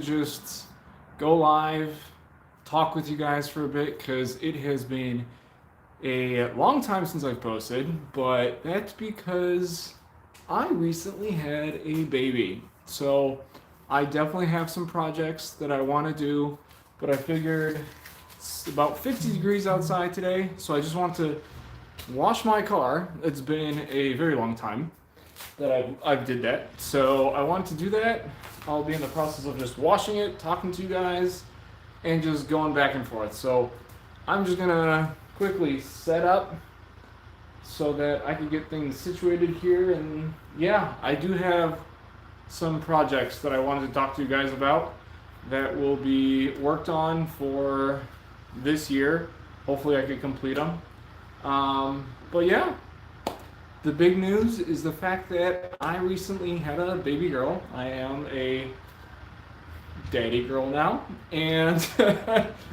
just go live, talk with you guys for a bit because it has been a long time since I've posted, but that's because I recently had a baby. So I definitely have some projects that I want to do, but I figured it's about 50 degrees outside today, so I just want to wash my car. It's been a very long time that I've did that. So I want to do that. I'll be in the process of just washing it, talking to you guys, and just going back and forth. So I'm just gonna quickly set up so that I can get things situated here. And yeah, I do have some projects that I wanted to talk to you guys about that will be worked on for this year. Hopefully I can complete them. But yeah, the big news is the fact that I recently had a baby girl. I am a daddy girl now, and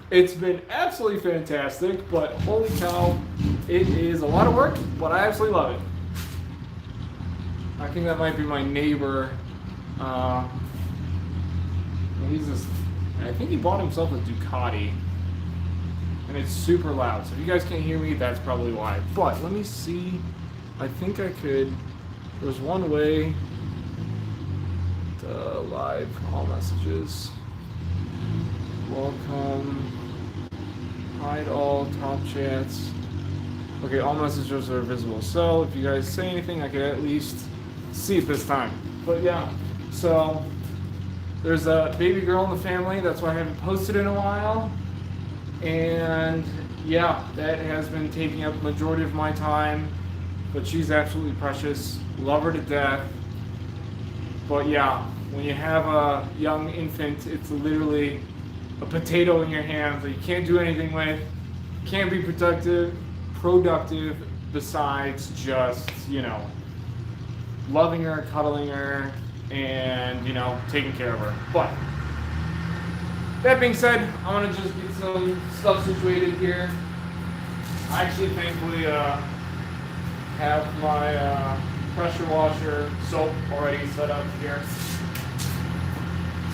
it's been absolutely fantastic, but holy cow, it is a lot of work, but I absolutely love it. I think that might be my neighbor. I think he bought himself a Ducati, and it's super loud, so if you guys can't hear me, that's probably why. But let me see. I think I could. There's one way to live all messages. Welcome. Hide all top chats. Okay, all messages are visible. So if you guys say anything, I can at least see it this time. But yeah, so there's a baby girl in the family. That's why I haven't posted in a while. And yeah, that has been taking up the majority of my time. But she's absolutely precious. Love her to death. But yeah, when you have a young infant, it's literally a potato in your hands that you can't do anything with, can't be productive besides just, loving her, cuddling her, and, taking care of her. But that being said, I want to just get some stuff situated here. I actually thankfully have my pressure washer soap already set up here.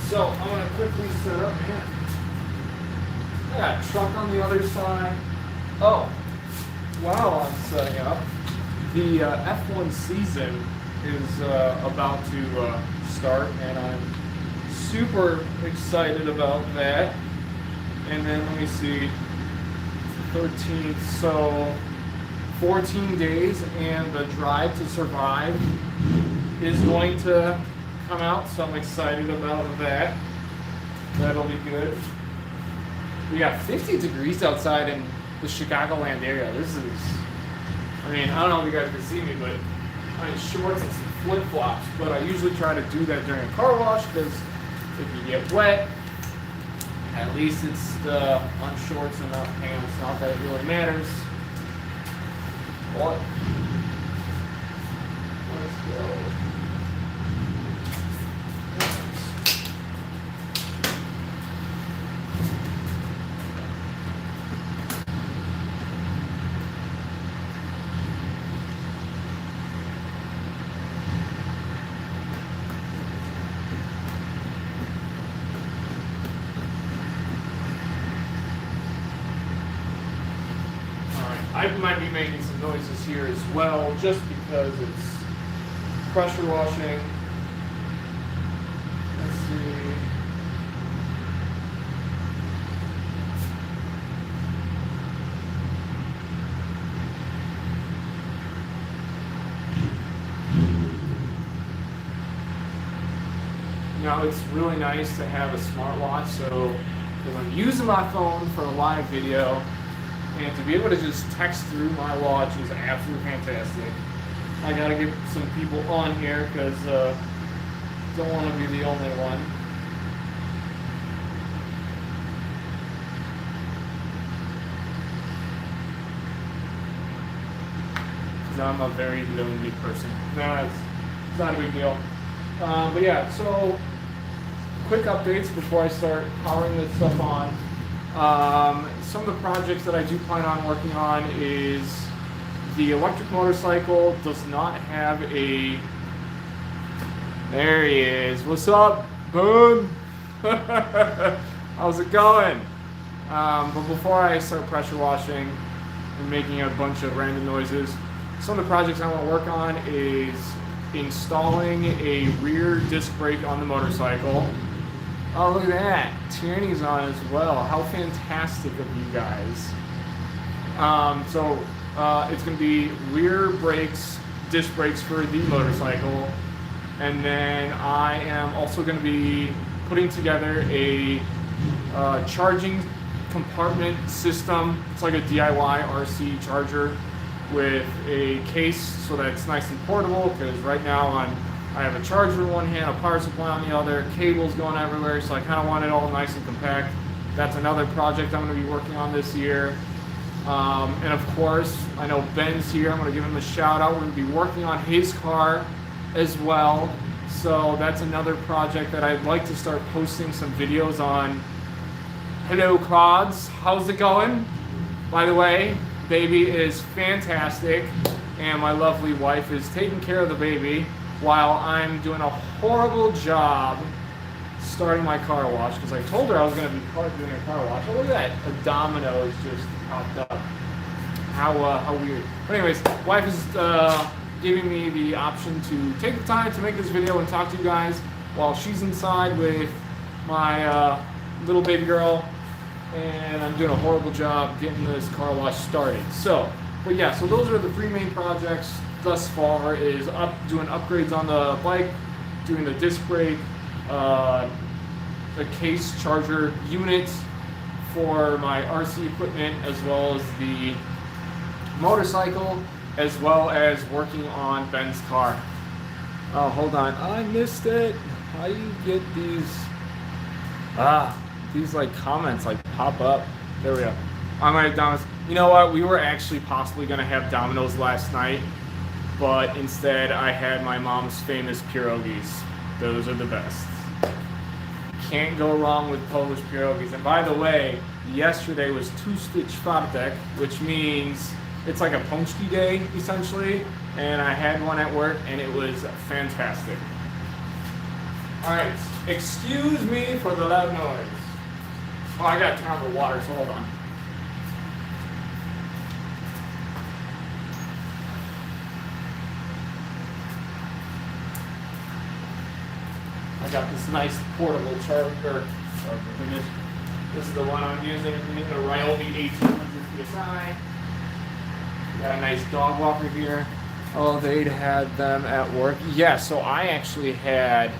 So I'm going to quickly set up here. I got a truck on the other side. Oh, while I'm setting up, the F1 season is about to start, and I'm super excited about that. And then let me see, it's the 13th, so 14 days, and the Drive to Survive is going to come out, so I'm excited about that. That'll be good. We got 50 degrees outside in the Chicagoland area. This is, I don't know if you guys can see me, but I'm in shorts and some flip-flops, but I usually try to do that during a car wash because if you get wet, at least it's on shorts and not pants. Not that it really matters. What? Let's go. I might be making some noises here as well, just because it's pressure washing. Let's see. Now it's really nice to have a smartwatch, so because I'm using my phone for a live video, and to be able to just text through my watch is absolutely fantastic. I gotta get some people on here because don't want to be the only one. Because I'm a very lonely person. No, it's not a big deal. But yeah, so quick updates before I start powering this stuff on. Some of the projects that I do plan on working on is the electric motorcycle does not have a... There he is. What's up, Boone? How's it going? But before I start pressure washing and making a bunch of random noises, some of the projects I want to work on is installing a rear disc brake on the motorcycle. Oh, look at that. Tierney's on as well. How fantastic of you guys. It's going to be rear brakes, disc brakes for the motorcycle. And then I am also going to be putting together a charging compartment system. It's like a DIY RC charger with a case so that it's nice and portable, because right now I have a charger in one hand, a power supply on the other, cables going everywhere, so I kind of want it all nice and compact. That's another project I'm going to be working on this year. And of course, I know Ben's here. I'm going to give him a shout out. We're going to be working on his car as well. So that's another project that I'd like to start posting some videos on. Hello, Clods. How's it going? By the way, baby is fantastic, and my lovely wife is taking care of the baby while I'm doing a horrible job starting my car wash, because I told her I was going to be doing a car wash. Oh, look at that. A domino has just popped up. How weird. But anyways, wife is giving me the option to take the time to make this video and talk to you guys while she's inside with my little baby girl, and I'm doing a horrible job getting this car wash started. So those are the three main projects thus far: is doing upgrades on the bike, doing the disc brake, the case charger unit for my RC equipment, as well as the motorcycle, as well as working on Ben's car. Oh, hold on, I missed it. How do you get these like comments like pop up? There we go. I might have Domino's. You know what? We were actually possibly gonna have Domino's last night, but instead I had my mom's famous pierogies. Those are the best. Can't go wrong with Polish pierogies. And by the way, yesterday was two-stitch czwartek, which means it's like a pączki day essentially, and I had one at work and it was fantastic. All right, excuse me for the loud noise. Oh, I got to turn on the water, so hold on. I got this nice portable charger. This is the one I'm using. I'm using a Ryobi 1800 PSI. Got a nice dog walker here. Oh, they'd had them at work. Yeah, so I actually had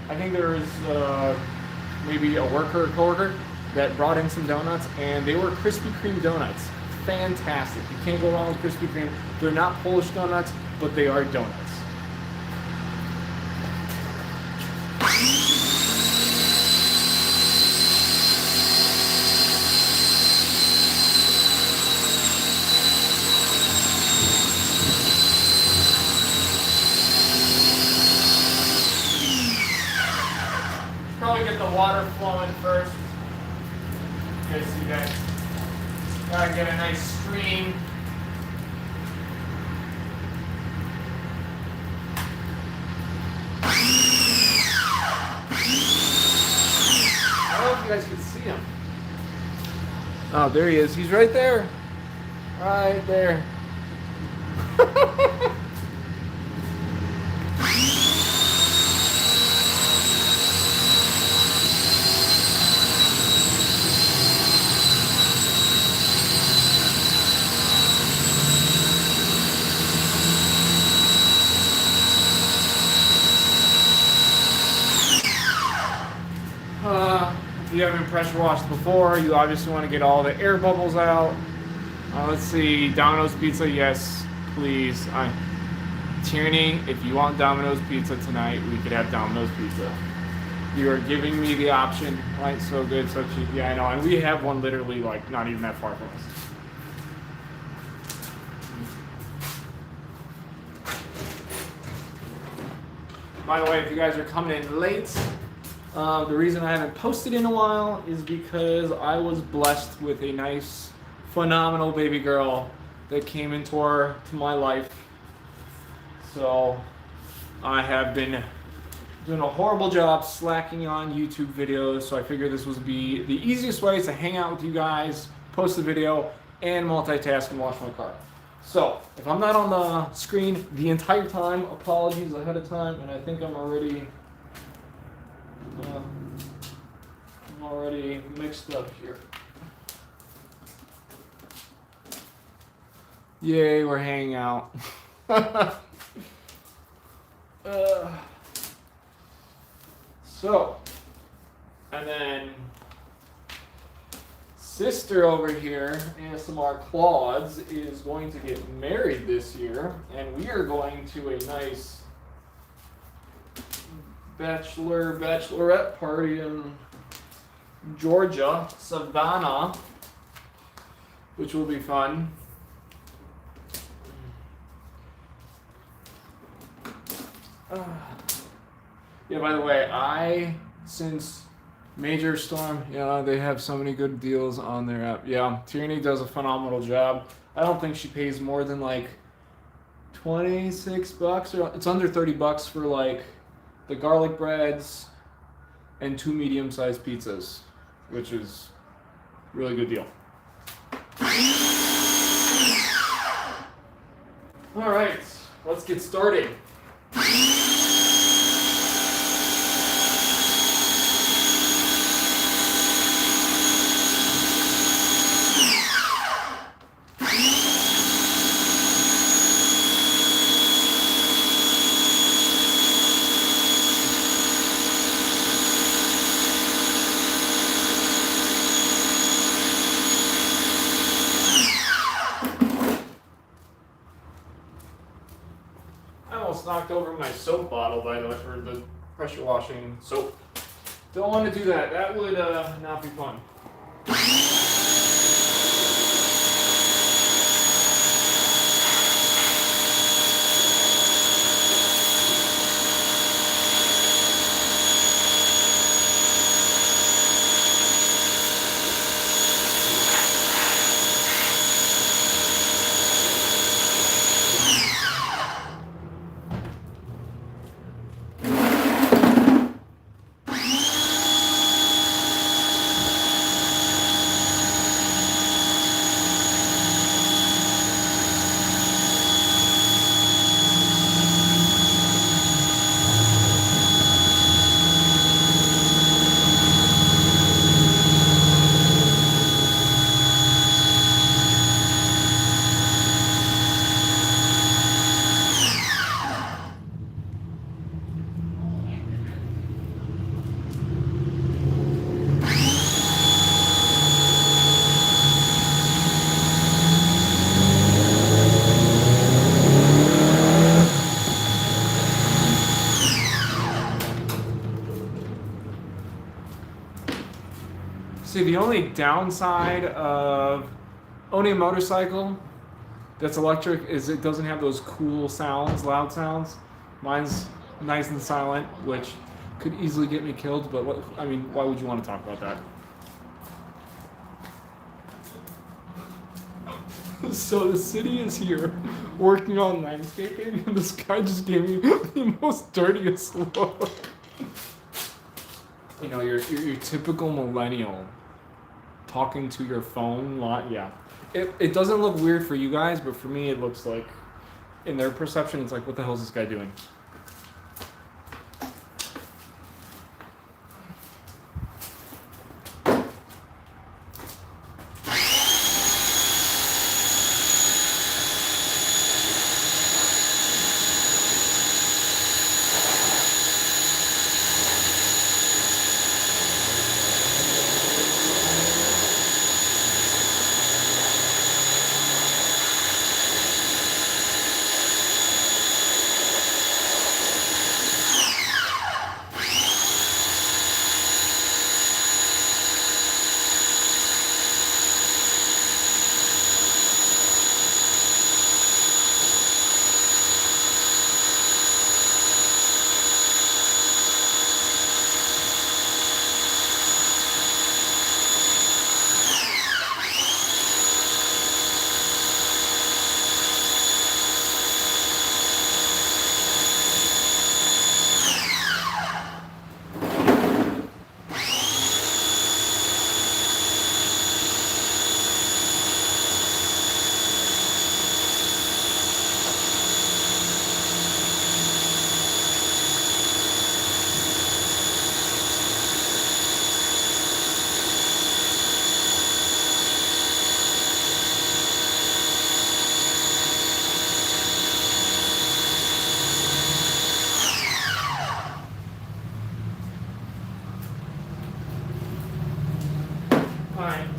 I think there was maybe a worker or coworker that brought in some donuts, and they were Krispy Kreme donuts. Fantastic. You can't go wrong with Krispy Kreme. They're not Polish donuts, but they are donuts. Probably get the water flowing first. You guys see that? Gotta get a nice stream. I don't know if you guys can see him. Oh, there he is. He's right there. Right there. If you haven't been pressure washed before, you obviously want to get all the air bubbles out. Let's see, Domino's Pizza, yes, please. Tierney, if you want Domino's Pizza tonight, we could have Domino's Pizza. You are giving me the option, right? So good, so cheap. Yeah, I know, and we have one literally like not even that far from us. By the way, if you guys are coming in late, the reason I haven't posted in a while is because I was blessed with a nice, phenomenal baby girl that came into my life. So I have been doing a horrible job slacking on YouTube videos, so I figured this would be the easiest way to hang out with you guys, post the video, and multitask and wash my car. So, if I'm not on the screen the entire time, apologies ahead of time, and I think I'm already mixed up here. Yay, we're hanging out. So, and then sister over here, ASMR Claudes, is going to get married this year, and we are going to a nice bachelorette party in Georgia, Savannah, which will be fun. Yeah, by the way, since Major Storm, they have so many good deals on their app. Yeah, Tierney does a phenomenal job. I don't think she pays more than like $26, or it's under $30 for like the garlic breads and 2 medium-sized pizzas, which is a really good deal. All right, let's get started. Knocked over my soap bottle, by the way, for the pressure washing soap. Don't want to do that. That would not be fun. See, the only downside of owning a motorcycle that's electric is it doesn't have those cool sounds, loud sounds. Mine's nice and silent, which could easily get me killed, but why would you want to talk about that? So the city is here working on landscaping, and this guy just gave me the most dirtiest look. Your typical millennial talking to your phone. Yeah, it doesn't look weird for you guys, but for me, it looks like, in their perception, it's like, what the hell is this guy doing?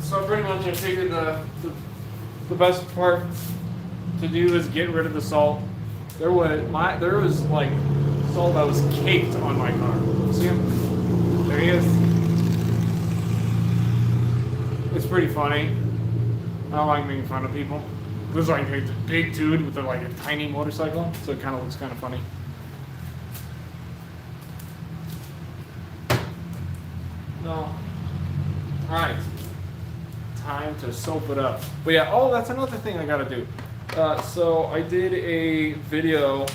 So pretty much I figured the best part to do is get rid of the salt. There was like salt that was caked on my car. See him? There he is. It's pretty funny. I don't like making fun of people. There's like a big dude with like a tiny motorcycle, so it kind of looks kind of funny. No. Alright. Time to soap it up. But yeah, oh, that's another thing I gotta do. So I did a video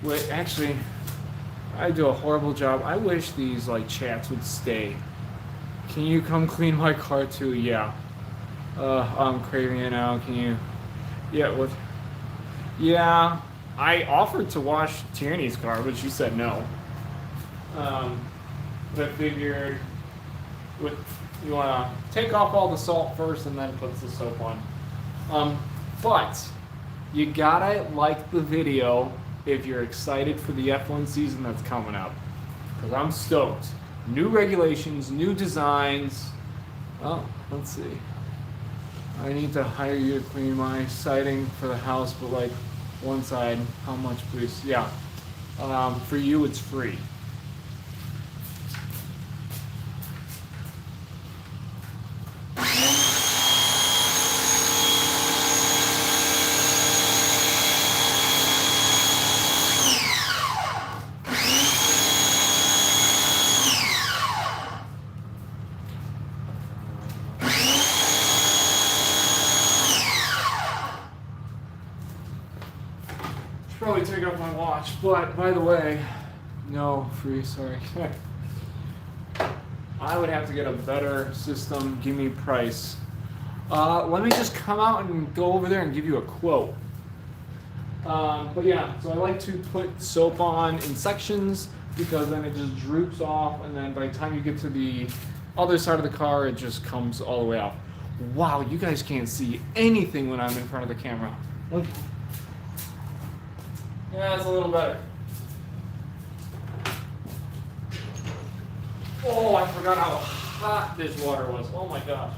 with, actually, I do a horrible job. I wish these like chats would stay. Can you come clean my car too? Yeah. I'm craving it now. Can you? Yeah, what? Yeah, I offered to wash Tierney's car, but she said no. But I figured, you want to take off all the salt first and then put the soap on. But you gotta like the video if you're excited for the F1 season that's coming up. Because I'm stoked. New regulations, new designs. Oh, let's see. I need to hire you to clean my siding for the house, but like one side. How much, please? Yeah. For you, it's free. Probably take off my watch, but by the way, no, free, sorry. I would have to get a better system, give me price. Let me just come out and go over there and give you a quote. But yeah, so I like to put soap on in sections because then it just droops off, and then by the time you get to the other side of the car, it just comes all the way off. Wow, you guys can't see anything when I'm in front of the camera. Look. Yeah, it's a little better. Oh, I forgot how hot this water was. Oh my gosh.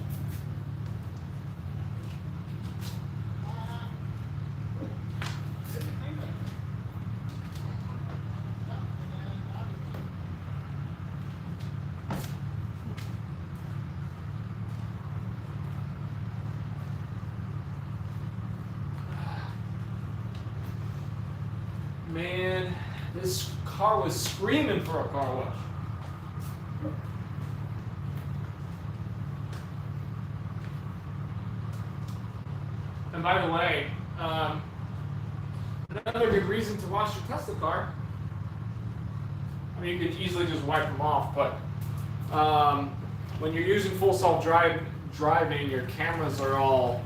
Man, this car was screaming for a car wash. And by the way, another good reason to wash your Tesla car, I mean, you could easily just wipe them off, but when you're using full self driving, your cameras are all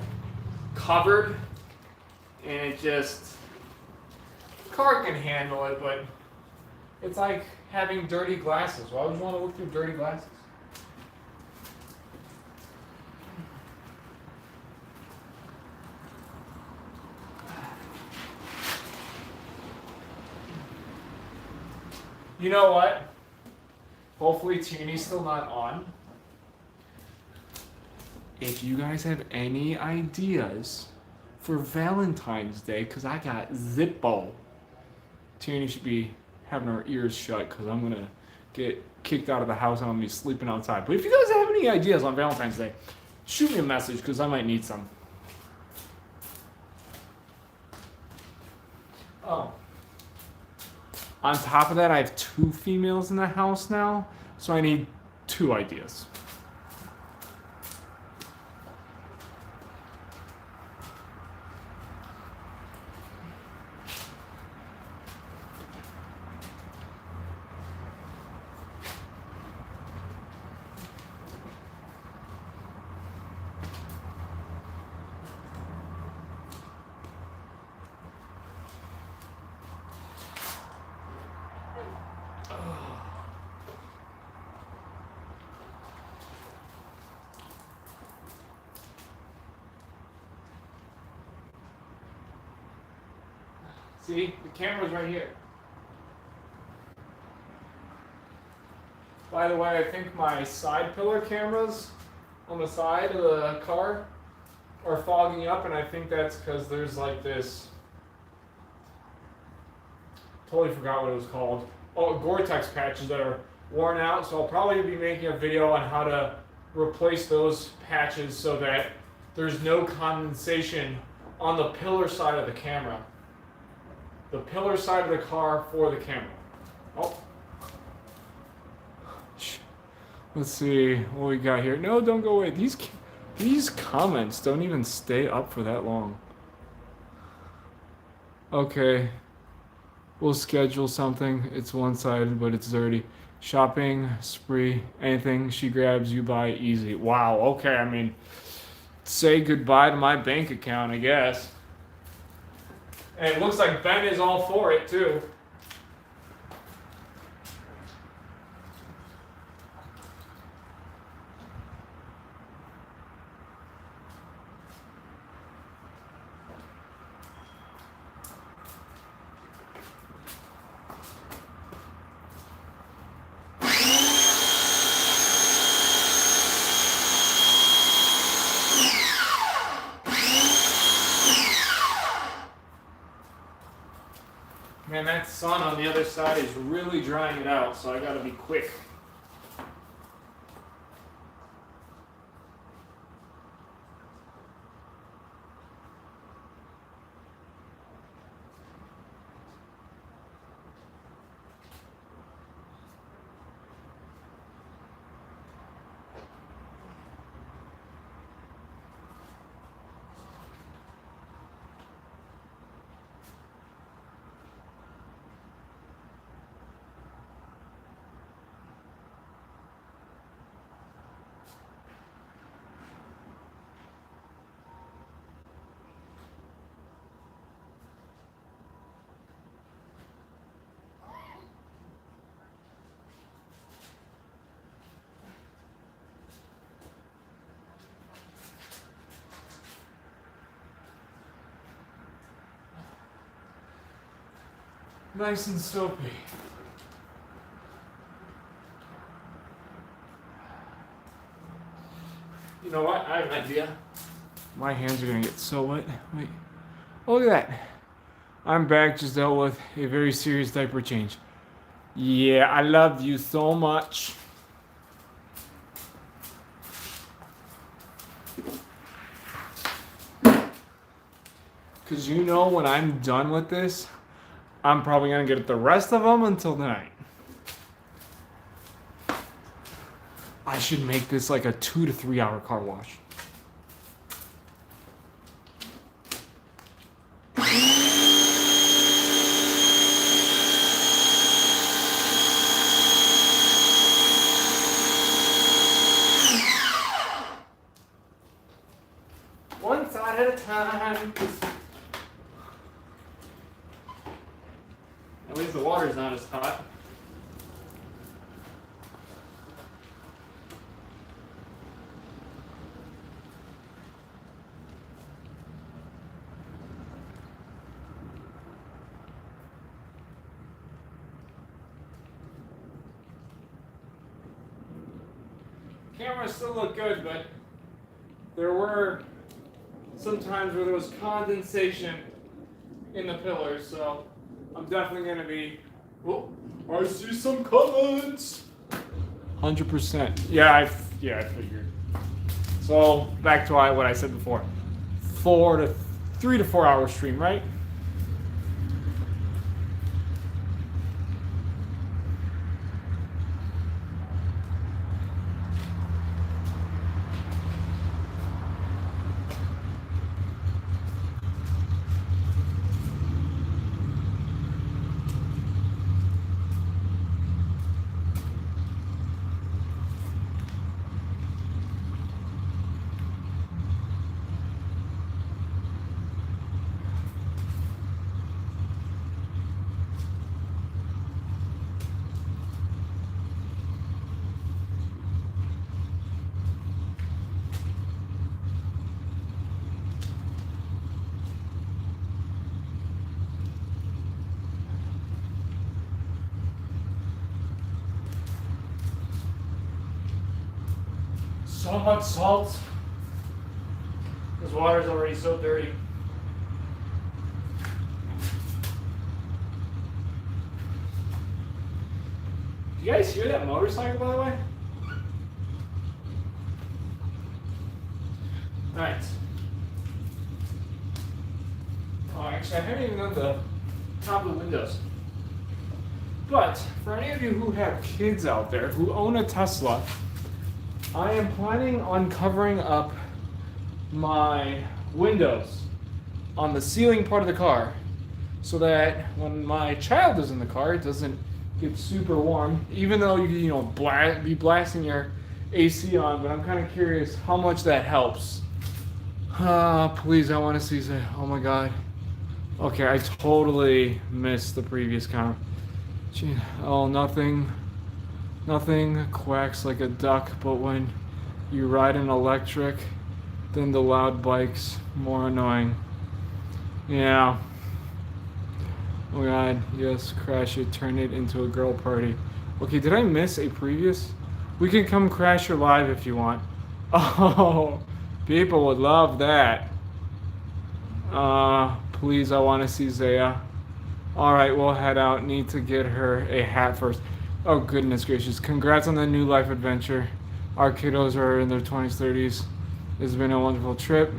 covered, and it just, car can handle it, but it's like having dirty glasses. Why would you want to look through dirty glasses? You know what? Hopefully Tierney's still not on. If you guys have any ideas for Valentine's Day, because I got Zippo. Tierney should be having her ears shut because I'm going to get kicked out of the house and I'm going to be sleeping outside. But if you guys have any ideas on Valentine's Day, shoot me a message because I might need some. Oh. On top of that, I have 2 females in the house now, so I need 2 ideas. See, the camera's right here. By the way, I think my side pillar cameras on the side of the car are fogging up, and I think that's because there's like this. Totally forgot what it was called. Oh, Gore-Tex patches that are worn out. So I'll probably be making a video on how to replace those patches so that there's no condensation on the pillar side of the camera. The pillar side of the car for the camera. Oh. Let's see what we got here. No, don't go away. These comments don't even stay up for that long. Okay. We'll schedule something. It's one-sided, but it's dirty. Shopping spree. Anything she grabs, you buy easy. Wow. Okay. I mean, say goodbye to my bank account, I guess. And it looks like Ben is all for it too. Man, that sun on the other side is really drying it out, so I gotta be quick. Nice and soapy. You know what? I have an idea. My hands are gonna get so wet. Wait. Oh, look at that. I'm back. Just dealt with a very serious diaper change. Yeah, I love you so much. Because you know when I'm done with this, I'm probably going to get the rest of them until tonight. I should make this like a 2 to 3 hour car wash. One side at a time. At least the water's not as hot. Cameras still look good, but there were some times where there was condensation in the pillars, so I'm definitely going to be... Oh, I see some comments! 100%. Yeah, I figured. So, back to what I said before. 3 to 4 hour stream, right? so much salt. This water's already so dirty. Do you guys hear that motorcycle, by the way? Alright. Oh, actually, I haven't even done the top of the windows. But for any of you who have kids out there who own a Tesla, I am planning on covering up my windows on the ceiling part of the car so that when my child is in the car, it doesn't get super warm, even though you be blasting your AC on. But I'm kind of curious how much that helps. Please, I want to see. Oh my God. Okay, I totally missed the previous comment. Oh, nothing quacks like a duck, but when you ride an electric, then the loud bike's more annoying. Yeah. Oh God, yes, crash it, turn it into a girl party. Okay, did I miss a previous? We can come crash your live if you want. Oh, people would love that. Please, I want to see Zaya. Alright, we'll head out. Need to get her a hat first. Oh, goodness gracious. Congrats on the new life adventure. Our kiddos are in their 20s, 30s. It's been a wonderful trip.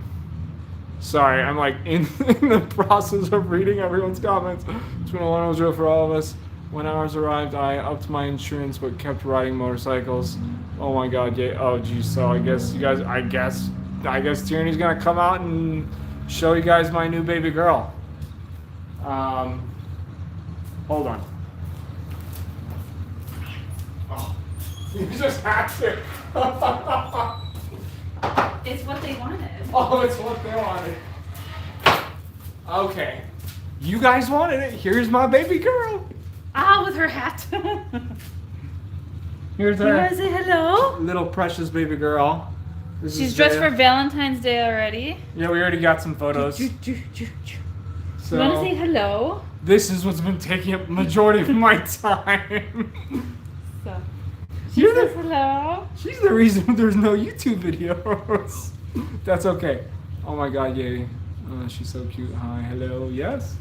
Sorry, I'm like in the process of reading everyone's comments. It's been a wonderful trip for all of us. When ours arrived, I upped my insurance but kept riding motorcycles. Oh my God, yeah. Oh, geez. So I guess you guys, I guess Tierney's gonna come out and show you guys my new baby girl. Hold on. Oh, you just had to. It's what they wanted. Oh, it's what they wanted. Okay. You guys wanted it. Here's my baby girl. Ah, with her hat. Here's You her want to say hello? little precious baby girl. This She's is dressed Zaya. for Valentine's Day already. Yeah, we already got some photos. You So want to say hello? this is what's been taking up the majority of my time. So, she You're says the- hello. She's the reason there's no YouTube videos. That's okay. Oh my God, yay. She's so cute. Hi, hello, yes.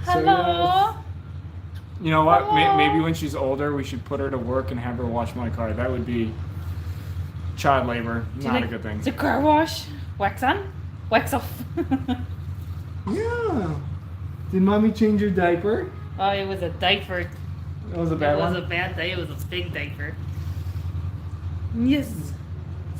So, Hello. you know what? Hello. Maybe when she's older, we should put her to work and have her wash my car. That would be child labor. Do you Not a like good thing. the car wash? Wax on, wax off. Yeah. Did mommy change your diaper? Oh, it was a diaper. That was a It bad was one. a bad day. It was a big diaper. Yes.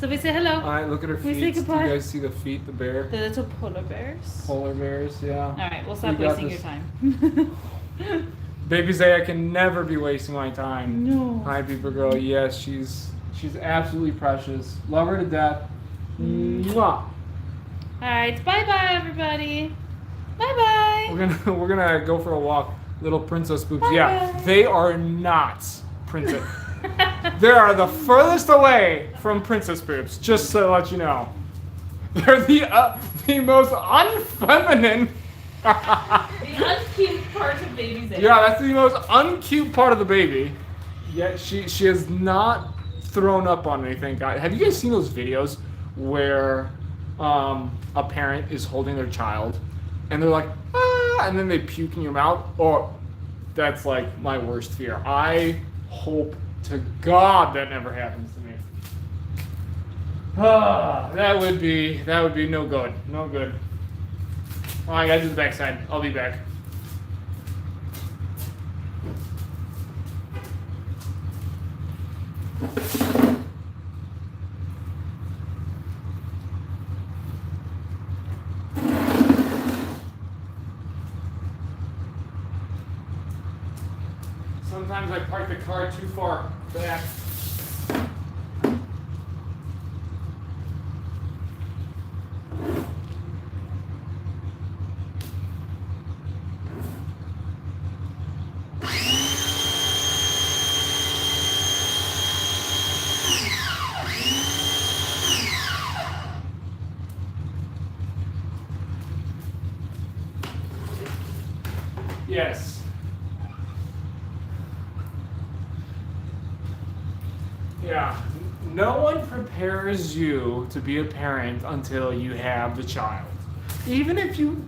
So we say hello. All right, look at her We say feet. Do you goodbye. guys see the feet? The bear. The little polar bears. Polar bears. Yeah. All right, we'll stop We got wasting your this. time. Baby Zaya can never be wasting my time. No. Hi, Beaver Girl. Yes, she's absolutely precious. Love her to death. Mwah. All right, bye bye everybody. Bye bye. We're gonna go for a walk. Little princess boobs. Bye. Yeah, they are not princess. They are the furthest away from princess boobs. Just to let you know, they're the most unfeminine. The uncute part of baby's age. Yeah, that's the most uncute part of the baby. Yet she is not thrown up on anything. Guys, have you guys seen those videos where a parent is holding their child and they're like, ah, and then they puke in your mouth? Oh, that's like my worst fear. I hope to God that never happens to me. Ah, that would be no good. No good. Oh, I gotta do the backside. I'll be back. Sometimes I park the car too far back. Yes. Yeah. no one prepares you to be a parent until you have the child. Even if you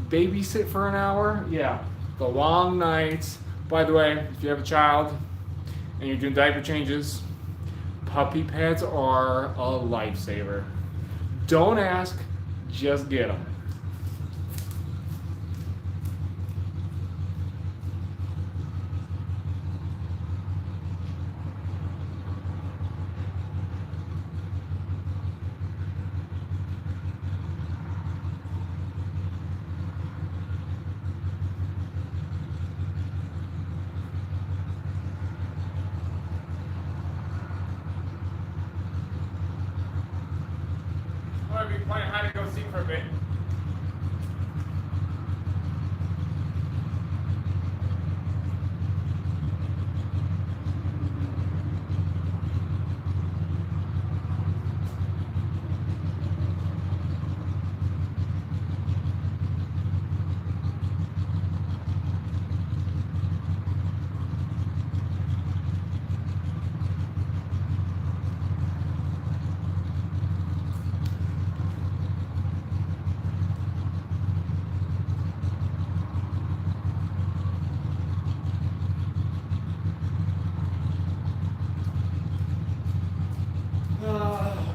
babysit for an hour, yeah, the long nights. By the way, if you have a child and you're doing diaper changes, puppy pads are a lifesaver. Don't ask, just get them. I'm going to be playing hide and go seek for a bit.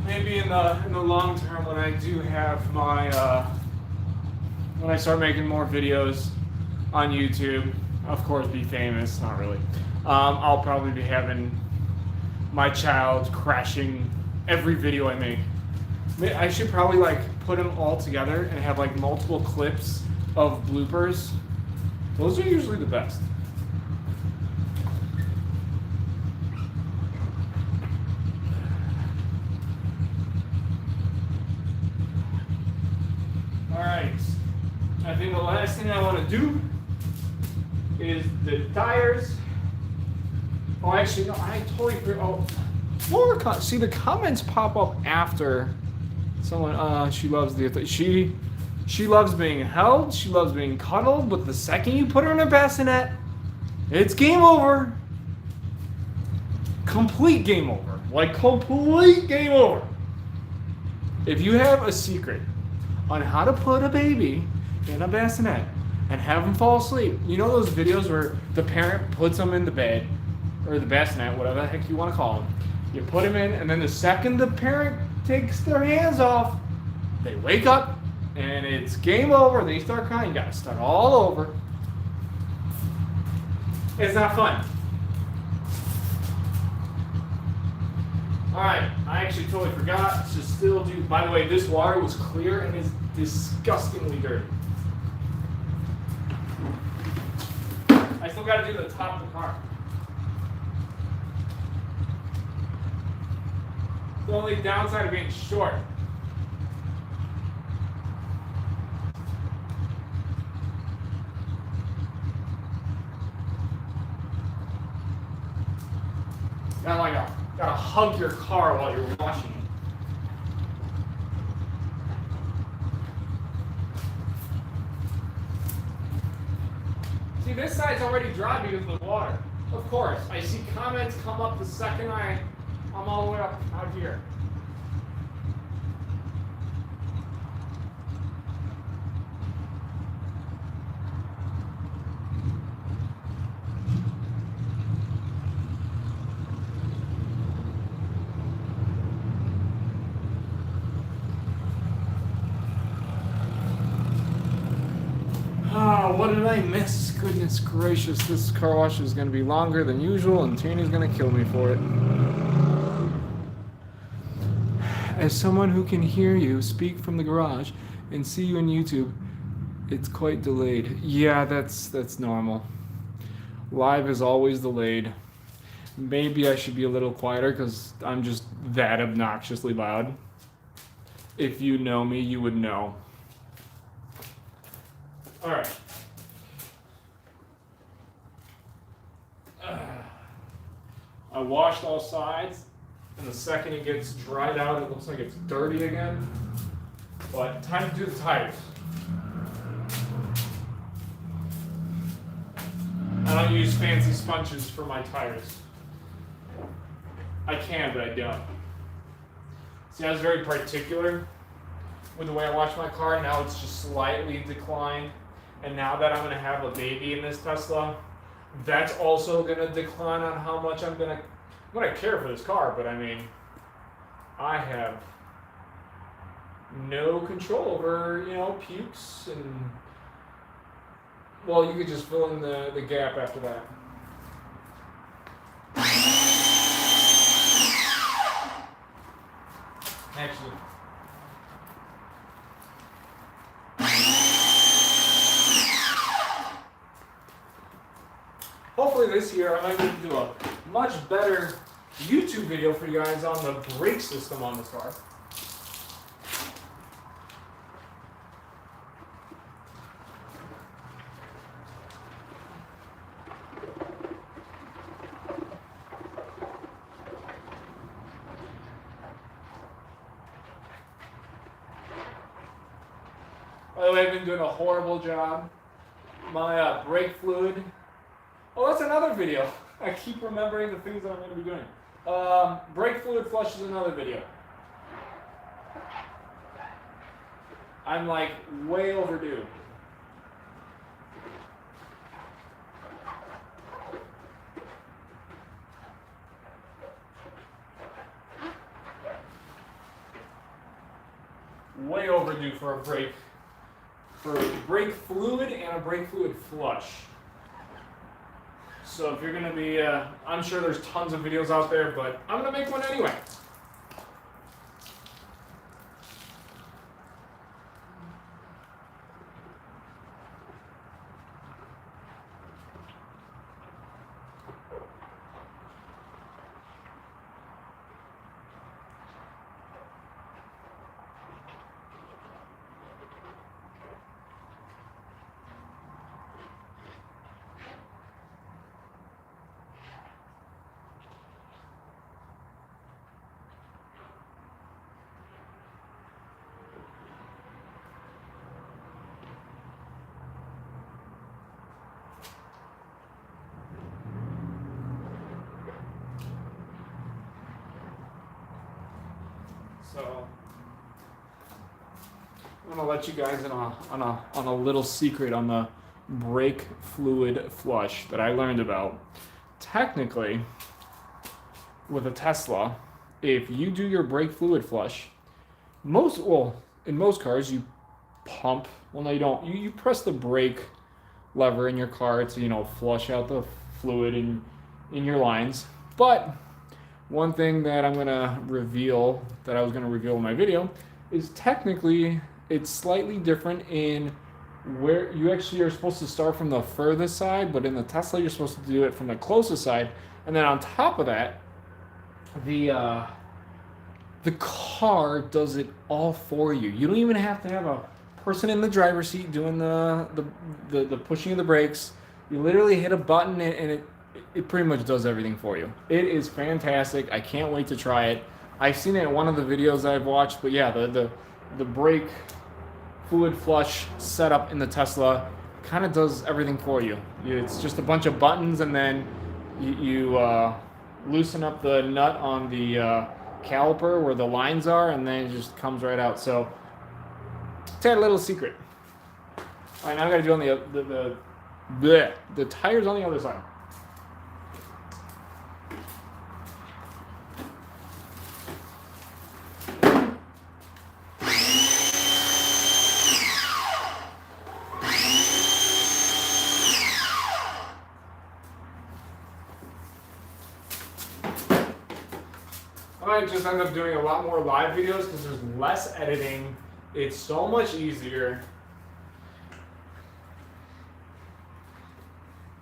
Maybe in the long term, when I do have my when I start making more videos on YouTube, of course, be famous. Not really. I'll probably be having my child crashing every video I make. I should probably like put them all together and have like multiple clips of bloopers. Those are usually the best. Alright, I think the last thing I want to do is the tires. Oh, actually, no, I totally forgot. Oh, see, the comments pop up after someone, she loves she loves being held, she loves being cuddled, but the second you put her in a bassinet, it's game over. Complete game over. Like, complete game over. If you have a secret on how to put a baby in a bassinet and have them fall asleep. You know those videos where the parent puts them in the bed, or the bassinet, whatever the heck you want to call them. You put them in, and then the second the parent takes their hands off, they wake up, and it's game over. They start crying. You gotta start all over. It's not fun. Alright, I actually totally forgot to still do, by the way, this water was clear and is disgustingly dirty. I still gotta do the top of the car. The only downside of being short. Gotta hug your car while you're washing it. See, this side's already dry because of the water. Of course, I see comments come up the second I'm all the way up out here. What did I miss? Goodness gracious, this car wash is going to be longer than usual, and Tierney's going to kill me for it. As someone who can hear you speak from the garage and see you on YouTube, it's quite delayed. Yeah, that's normal. Live is always delayed. Maybe I should be a little quieter because I'm just that obnoxiously loud. If you know me, you would know. All right. I washed all sides, and the second it gets dried out, it looks like it's dirty again. But time to do the tires. I don't use fancy sponges for my tires. I can, but I don't. See, I was very particular with the way I wash my car. Now it's just slightly declined. And now that I'm going to have a baby in this Tesla, that's also going to decline on how much I'm going to care for this car. But I mean, I have no control over, pukes and, well, you could just fill in the gap after that. Actually, hopefully this year I might be able to do a much better YouTube video for you guys on the brake system on this car. By the way, I've been doing a horrible job. My brake fluid. Oh, that's another video. I keep remembering the things that I'm going to be doing. Brake fluid flush is another video. I'm like way overdue. Way overdue for a brake fluid and a brake fluid flush. So if you're going to be, I'm sure there's tons of videos out there, but I'm going to make one anyway. So I'm gonna let you guys in on a little secret on the brake fluid flush that I learned about. Technically, with a Tesla, if you do your brake fluid flush, in most cars you pump. Well, no, you don't. You press the brake lever in your car to flush out the fluid in your lines, but one thing that I'm gonna reveal, that I was gonna reveal in my video, is technically it's slightly different in where you actually are supposed to start from the furthest side, but in the Tesla you're supposed to do it from the closest side, and then on top of that, the car does it all for you. You don't even have to have a person in the driver's seat doing the pushing of the brakes. You literally hit a button and it pretty much does everything for you. It is fantastic. I can't wait to try it. I've seen it in one of the videos I've watched, but yeah, the brake fluid flush setup in the Tesla kind of does everything for you. It's just a bunch of buttons, and then you loosen up the nut on the caliper where the lines are, and then it just comes right out. So it's a little secret. All right, now I got to do on the tires on the other side. I might just end up doing a lot more live videos because there's less editing. It's so much easier.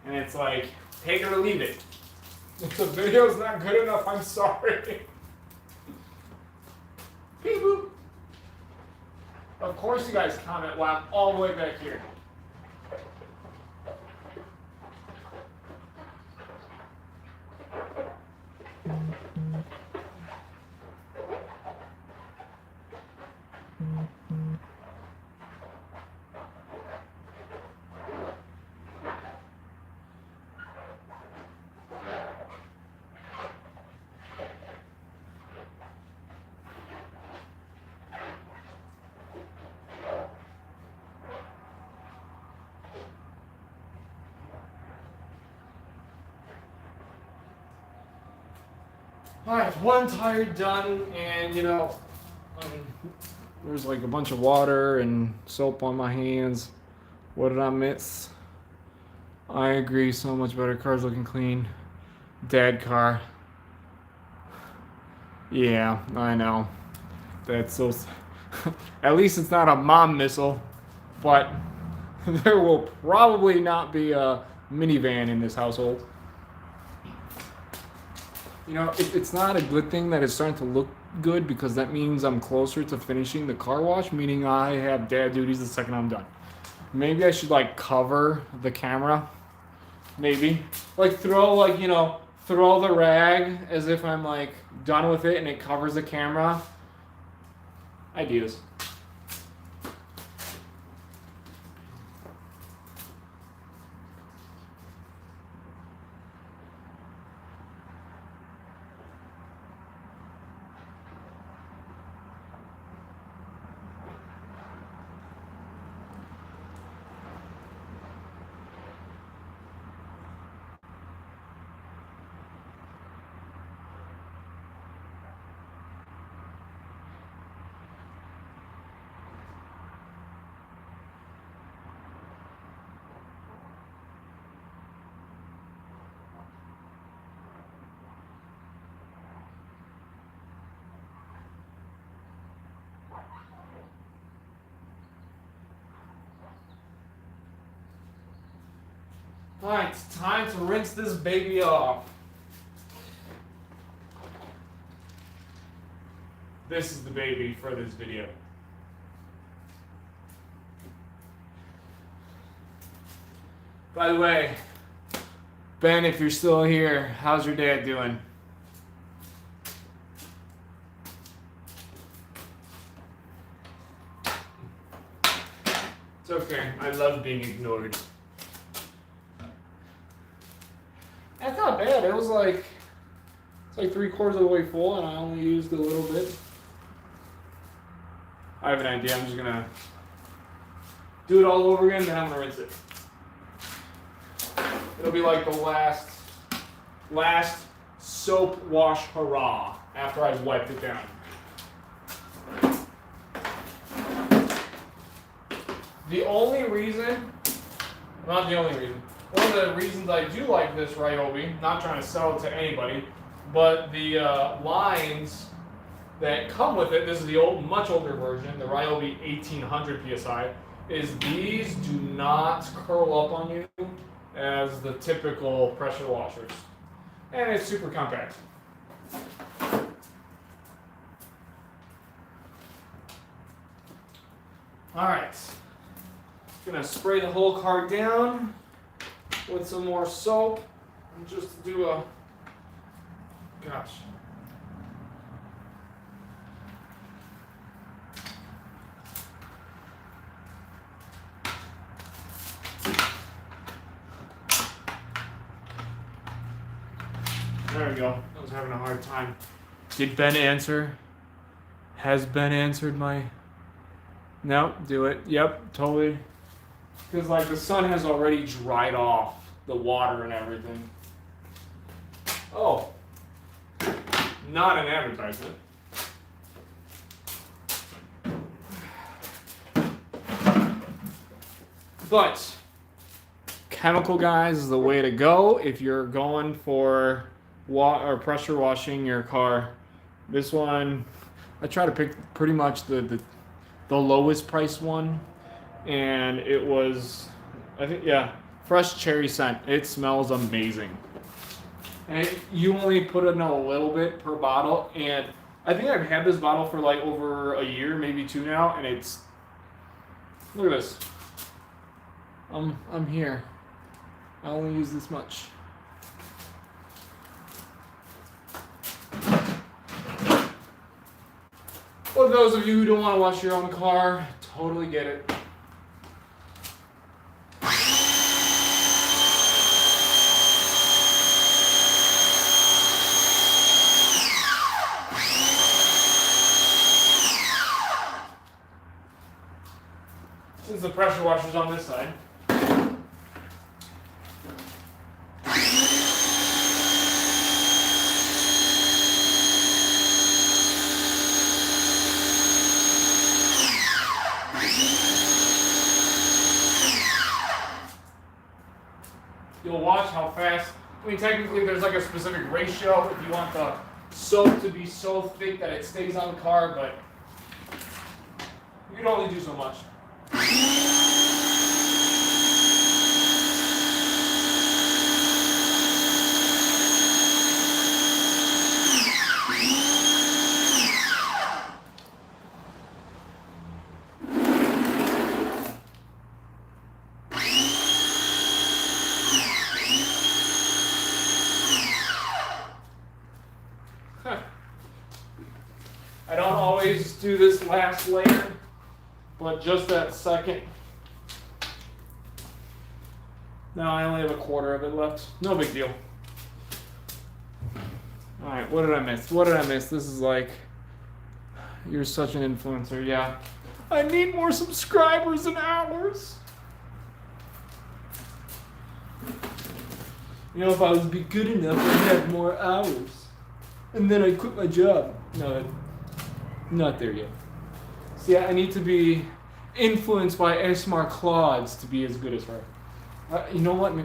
And it's like, take it or leave it. If the video's not good enough, I'm sorry. Beep boop. Of course you guys comment while I'm all the way back here. Alright, one tire done, and um, there's like a bunch of water and soap on my hands. What did I miss? I agree, so much better. Car's looking clean. Dad car. Yeah, I know. That's so. At least it's not a mom missile, but there will probably not be a minivan in this household. It's not a good thing that it's starting to look good because that means I'm closer to finishing the car wash, meaning I have dad duties the second I'm done. Maybe I should like cover the camera. Maybe. Like throw the rag as if I'm like done with it and it covers the camera. Ideas. Alright, it's time to rinse this baby off. This is the baby for this video. By the way, Ben, if you're still here, how's your dad doing? It's okay. I love being ignored. That's not bad. It's like 3/4 of the way full, and I only used a little bit. I have an idea. I'm just gonna do it all over again, then I'm gonna rinse it. It'll be like the last soap wash hurrah after I've wiped it down. The only reason, not the only reason, one of the reasons I do like this Ryobi, not trying to sell it to anybody, but the lines that come with it, this is the much older version, the Ryobi 1800 PSI, is these do not curl up on you as the typical pressure washers. And it's super compact. Alright. Gonna spray the whole car down with some more soap and just do a gosh. There we go. I was having a hard time. Did Ben answer? Has Ben answered my... No, do it. Yep, totally. Because like the sun has already dried off the water and everything. Oh. Not an advertisement. But chemical guys is the way to go if you're going for or pressure washing your car. This one, I try to pick pretty much the lowest price one, and it was, I think, yeah, fresh cherry scent. It smells amazing. And you only put in a little bit per bottle, and I think I've had this bottle for like over a year, maybe 2 now, and it's, look at this. I'm here. I only use this much. For those of you who don't want to wash your own car, totally get it. Since the pressure washer's on this side. how fast. I mean, technically, there's like a specific ratio if you want the soap to be so thick that it stays on the car, but you can only do so much. I don't always do this last layer, but just that second. Now I only have a quarter of it left. No big deal. Alright, what did I miss? What did I miss? This is like, you're such an influencer, yeah. I need more subscribers and hours. You know, if I would be good enough, I'd have more hours. And then I'd quit my job. No, not there yet. See, I need to be influenced by ASMR Claudes to be as good as her. You know what?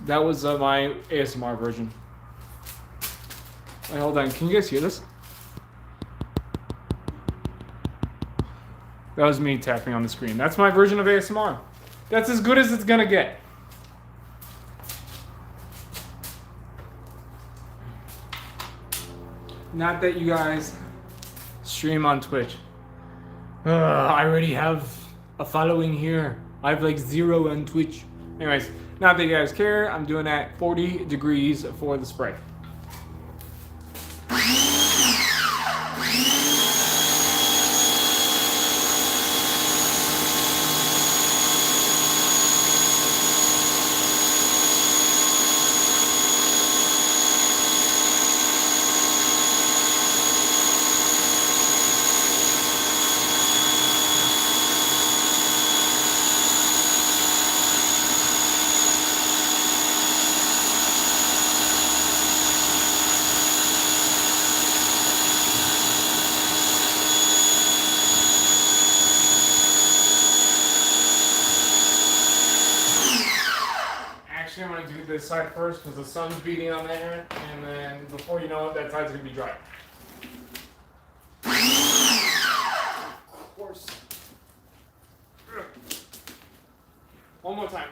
That was my ASMR version. Wait, hold on. Can you guys hear this? That was me tapping on the screen. That's my version of ASMR. That's as good as it's gonna get. Not that you guys stream on Twitch. I already have a following here. I have like 0 on Twitch. Anyways, not that you guys care. I'm doing at 40 degrees for the spray. I'm going to do this side first because the sun's beating on there, and then before you know it, that side's going to be dry. Of course. One more time.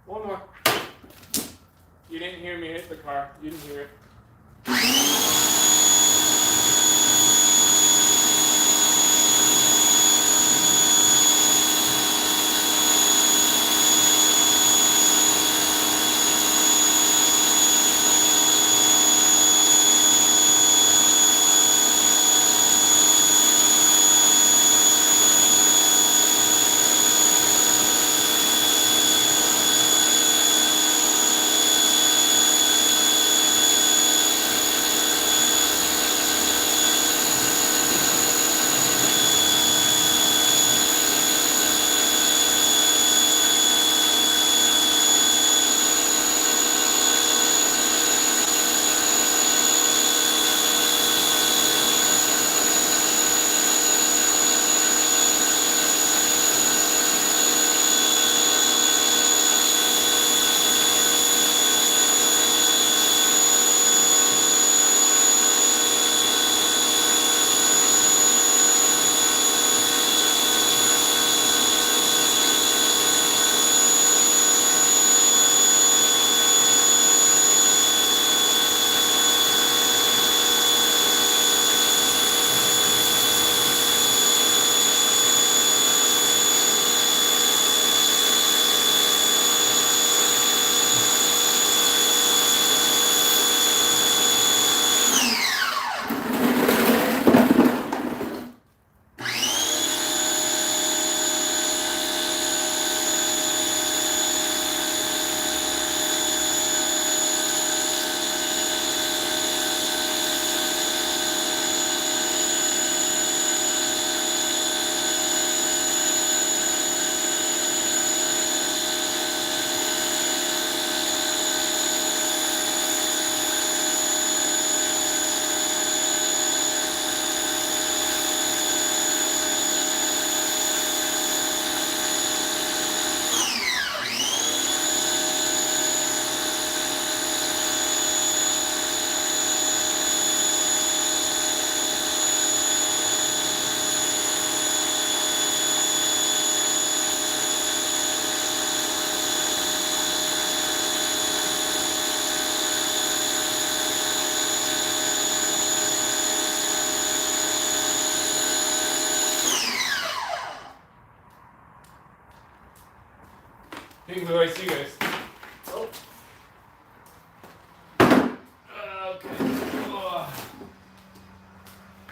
One more. You didn't hear me hit the car. You didn't hear it.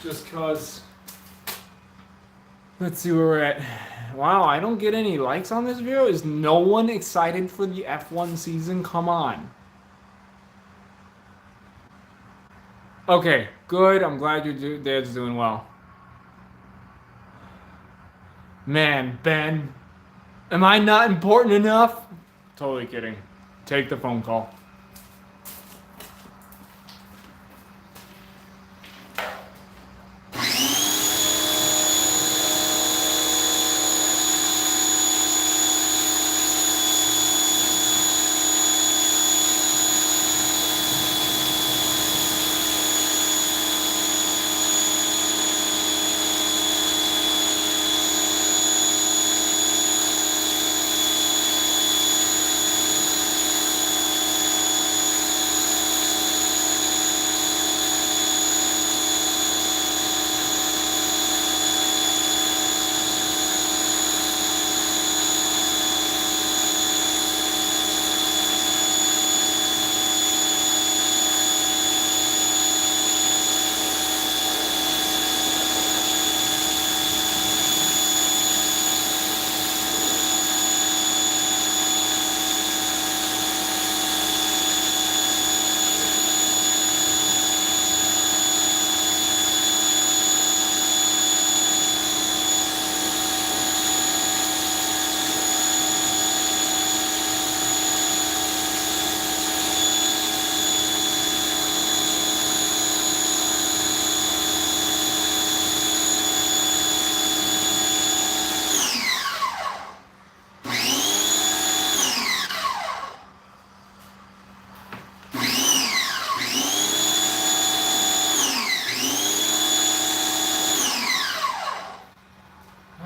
just cause. Let's see where we're at. Wow, I don't get any likes on this video. Is no one excited for the F1 season? Come on. Okay, good. I'm glad your dad's doing well. Man, Ben, am I not important enough? Totally kidding. Take the phone call.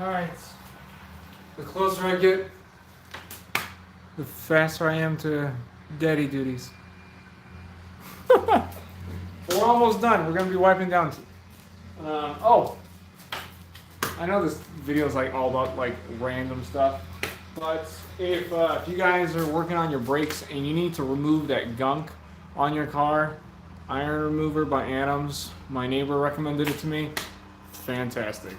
Alright. The closer I get, the faster I am to daddy duties. We're almost done. We're gonna be wiping down. Oh, I know this video is like all about like random stuff, but if you guys are working on your brakes and you need to remove that gunk on your car, Iron Remover by Adams. My neighbor recommended it to me. Fantastic.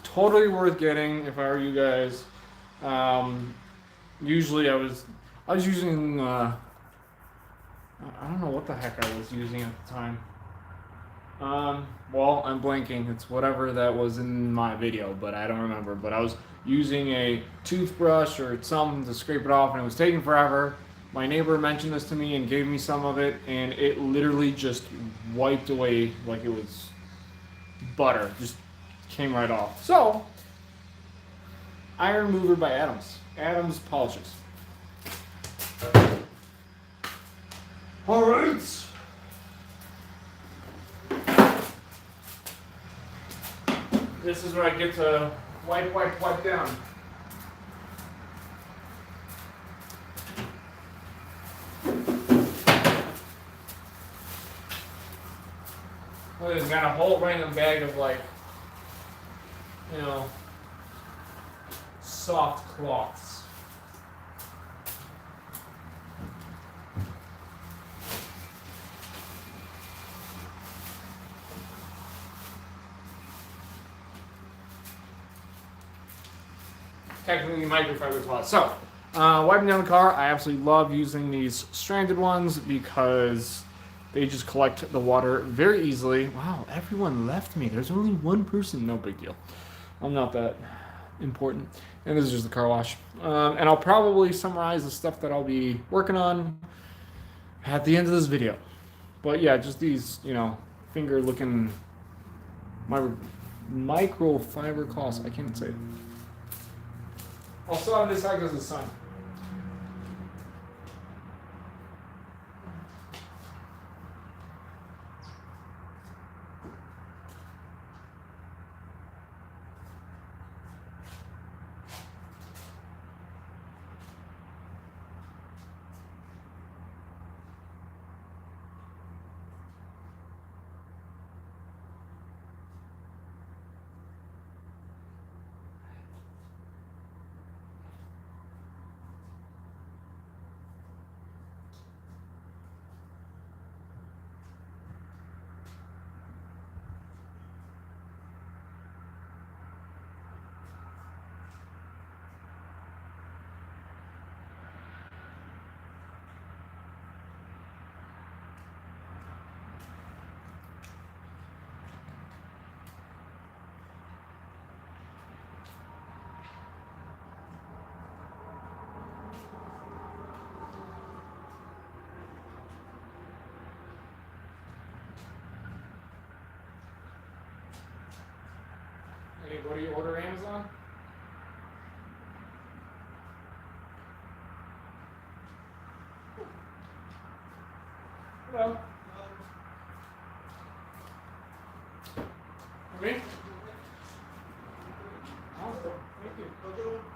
Totally worth getting if I were you guys. Usually I was using I don't know what the heck I was using at the time. Well, I'm blanking. It's whatever that was in my video, but I don't remember. But I was using a toothbrush or something to scrape it off, and it was taking forever. My neighbor mentioned this to me and gave me some of it, and it literally just wiped away like it was butter. Just came right off. So, Iron Remover by Adams. Adams polishes. All right. This is where I get to wipe down. Well, it's got a whole random bag of like, you know, soft cloths. Technically microfiber cloth. So, wiping down the car, I absolutely love using these stranded ones because they just collect the water very easily. Wow, everyone left me. There's only one person. No big deal. I'm not that important. And this is just the car wash. And I'll probably summarize the stuff that I'll be working on at the end of this video. But yeah, just these, you know, finger looking microfiber cloths. I can't say it. I'll sit on this side because of the sun. Anybody order Amazon? Hello. For me? Awesome. Thank you.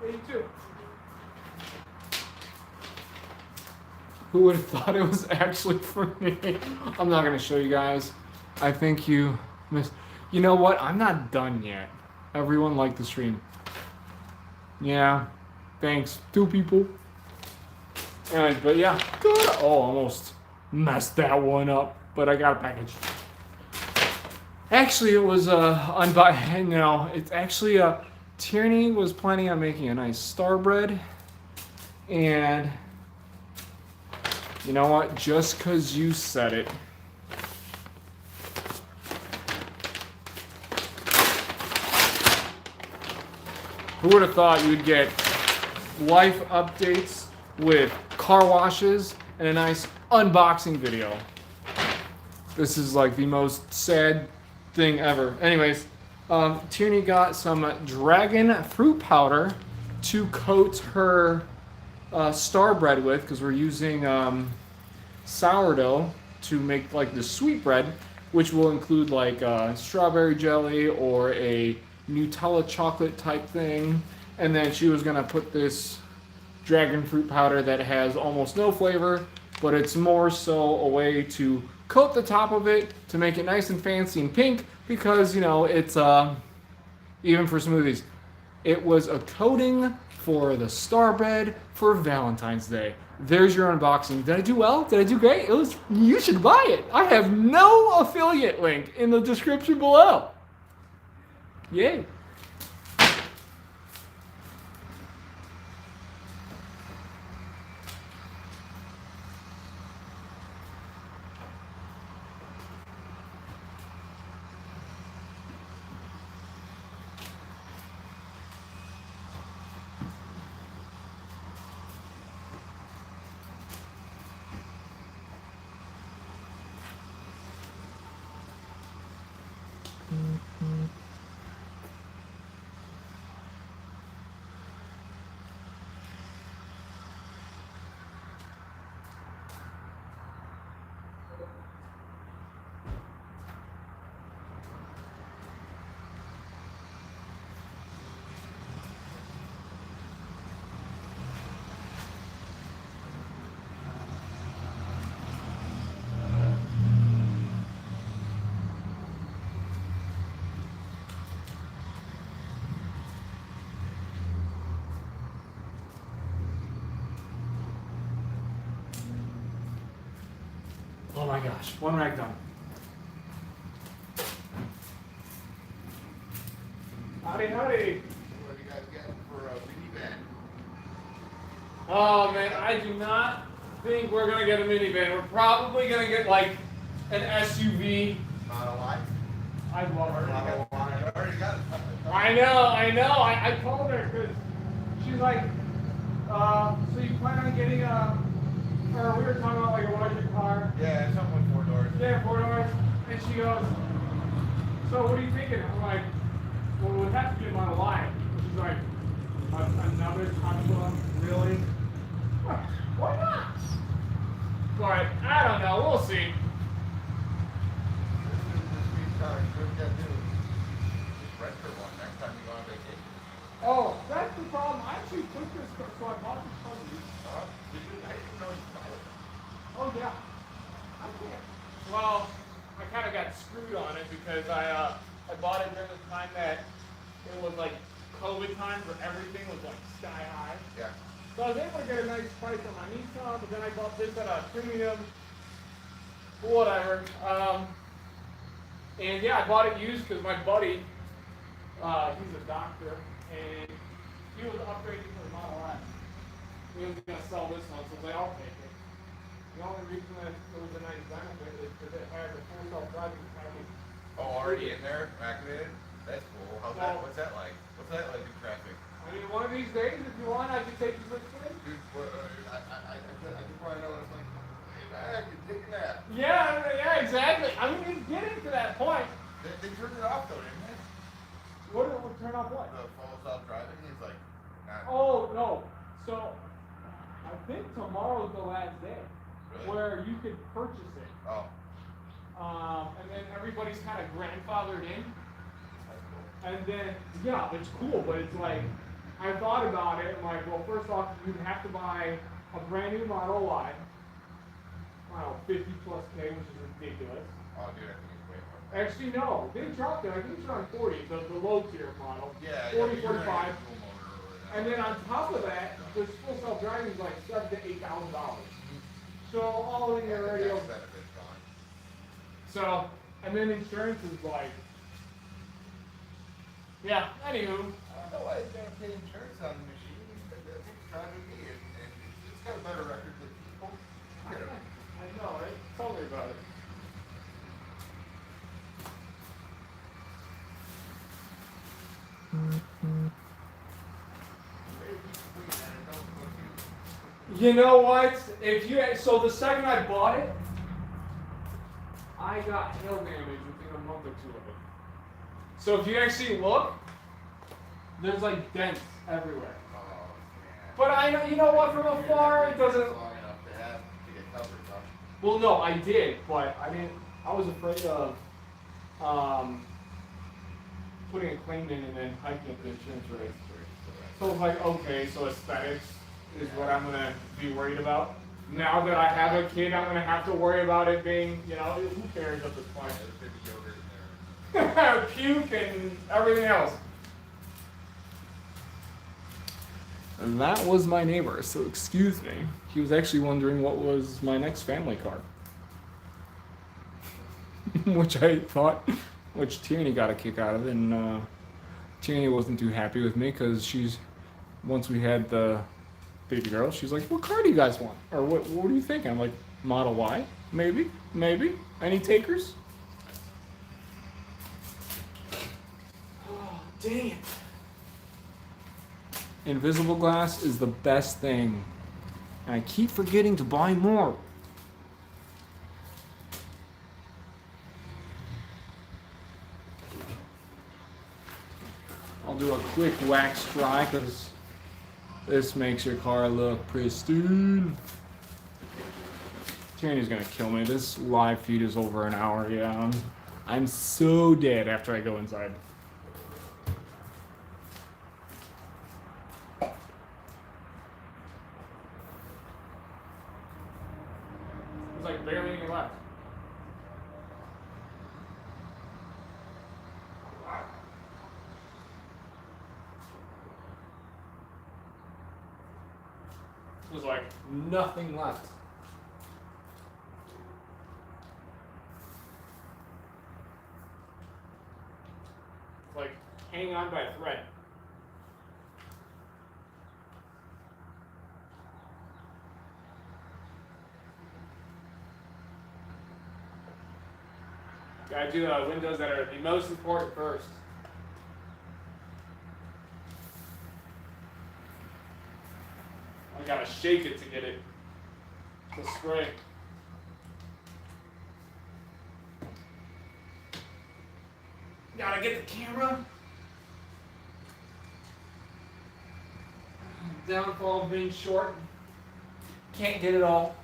Hey, you too. Who would have thought it was actually for me? I'm not gonna show you guys. I think you missed. You know what? I'm not done yet. Everyone liked the stream. Yeah. Thanks. 2 people. Anyways, but yeah. Good. Oh, almost messed that one up. But I got a package. Actually, it was no, it's actually Tierney was planning on making a nice star bread, and you know what? Just because you said it. Who would have thought you'd get life updates with car washes and a nice unboxing video? This is like the most sad thing ever. Anyways, Tierney got some dragon fruit powder to coat her star bread with, because we're using sourdough to make like the sweet bread, which will include like strawberry jelly or a Nutella chocolate type thing. And then she was gonna put this dragon fruit powder that has almost no flavor, but it's more so a way to coat the top of it to make it nice and fancy and pink, because you know it's even for smoothies. It was a coating for the star bread for Valentine's Day. There's your unboxing. Did I do well? Did I do great? It was. You should buy it. I have no affiliate link in the description below. Yay. Oh my gosh, one rack done. Howdy, howdy. What are you guys getting for a minivan? Oh man, I do not think we're gonna get a minivan. We're probably gonna get like an SUV. Not a lot. I love her. I already got it. I know. I told her because she's like, so you plan on getting or we were talking about like a larger car. Yeah, something with 4 doors. Yeah, 4 doors. And she goes, so what are you thinking? I'm like, well, it would have to be a Model Y. She's like, another Tesla? Really? Why not? But I don't know. We'll see. This week's car. What you gotta do? Just rent her one next time you go on vacation. Oh, that's the problem. I actually took this car, so I bought this car. Did you? I didn't know you bought it. Oh yeah. I can't. Well, I kind of got screwed on it because I bought it during the time that it was like COVID time where everything was like sky high. Yeah. So I was able to get a nice price on my Nissan, but then I bought this at a premium, whatever. And yeah, I bought it used because my buddy, he's a doctor, and he was upgrading to the Model S. He was gonna sell this one, so I was like, I'll take it. The only reason that it was a nice benefit is because it had the full self-driving package. Oh, already in there, activated. That's cool. How's that? Well- What's that like? What's that like in traffic? I mean, one of these days, if you want, I can take you with me. Dude, I could probably know what it's like. Hey, back, you're taking that. Yeah, exactly. I mean, it's getting to that point. They turned it off though, didn't they? What turn off what? The full self-driving, he's like, not Oh no. So I think tomorrow's the last day really. where you could purchase it. Oh, And then everybody's kind of grandfathered in. that's cool. And then, yeah, it's cool, but it's like, I thought about it, I'm like, well, first off, you'd have to buy a brand new Model Y. I don't know, 50 plus K, which is ridiculous. Oh, dude, I think it's way more. Actually, no, they dropped it, I think it's around 40, the low tier model. Yeah, 40, yeah, you're 45. right, dual motor or whatever. And then on top of that, the full self-driving is like $7,000 to $8,000. So all in your radio. Tax benefit's gone. So, and then insurance is like, yeah, anywho. I don't know why he's gonna pay insurance on the machine. That thing's driving me, and it's got a better record than people. Get him. I know, right? Tell me about it. You know what? If you so the second I bought it, I got hail damage within a month or two of it. So if you actually look, there's like dents everywhere. Oh, man. But I know, you know what? From afar, it doesn't. Long enough to get covered, huh? Well, no, I did, but I didn't. I was afraid of putting a claim in and then hiking up the insurance rate. So I was like, okay, so aesthetics is what I'm gonna be worried about. Now that I have a kid, I'm gonna have to worry about it being, you know, who cares at this point? There's baby yogurt in there. Puke and everything else. And that was my neighbor, so excuse me. He was actually wondering what was my next family car. Which I thought, which Tierney got a kick out of, and Tierney wasn't too happy with me because once we had the baby girl, she's like, what car do you guys want? Or what do you think? I'm like, Model Y? Maybe? Any takers? Oh, dang it. Invisible glass is the best thing. And I keep forgetting to buy more. I'll do a quick wax dry because this makes your car look pristine. Tierney's gonna kill me. This live feed is over an hour. Yeah, I'm so dead after I go inside. There's like barely any left. There's like nothing left. It's like hanging on by a thread. Gotta do the windows that are the most important first. I gotta shake it to get it to spray. Gotta get the camera. Downfall of being short. Can't get it all.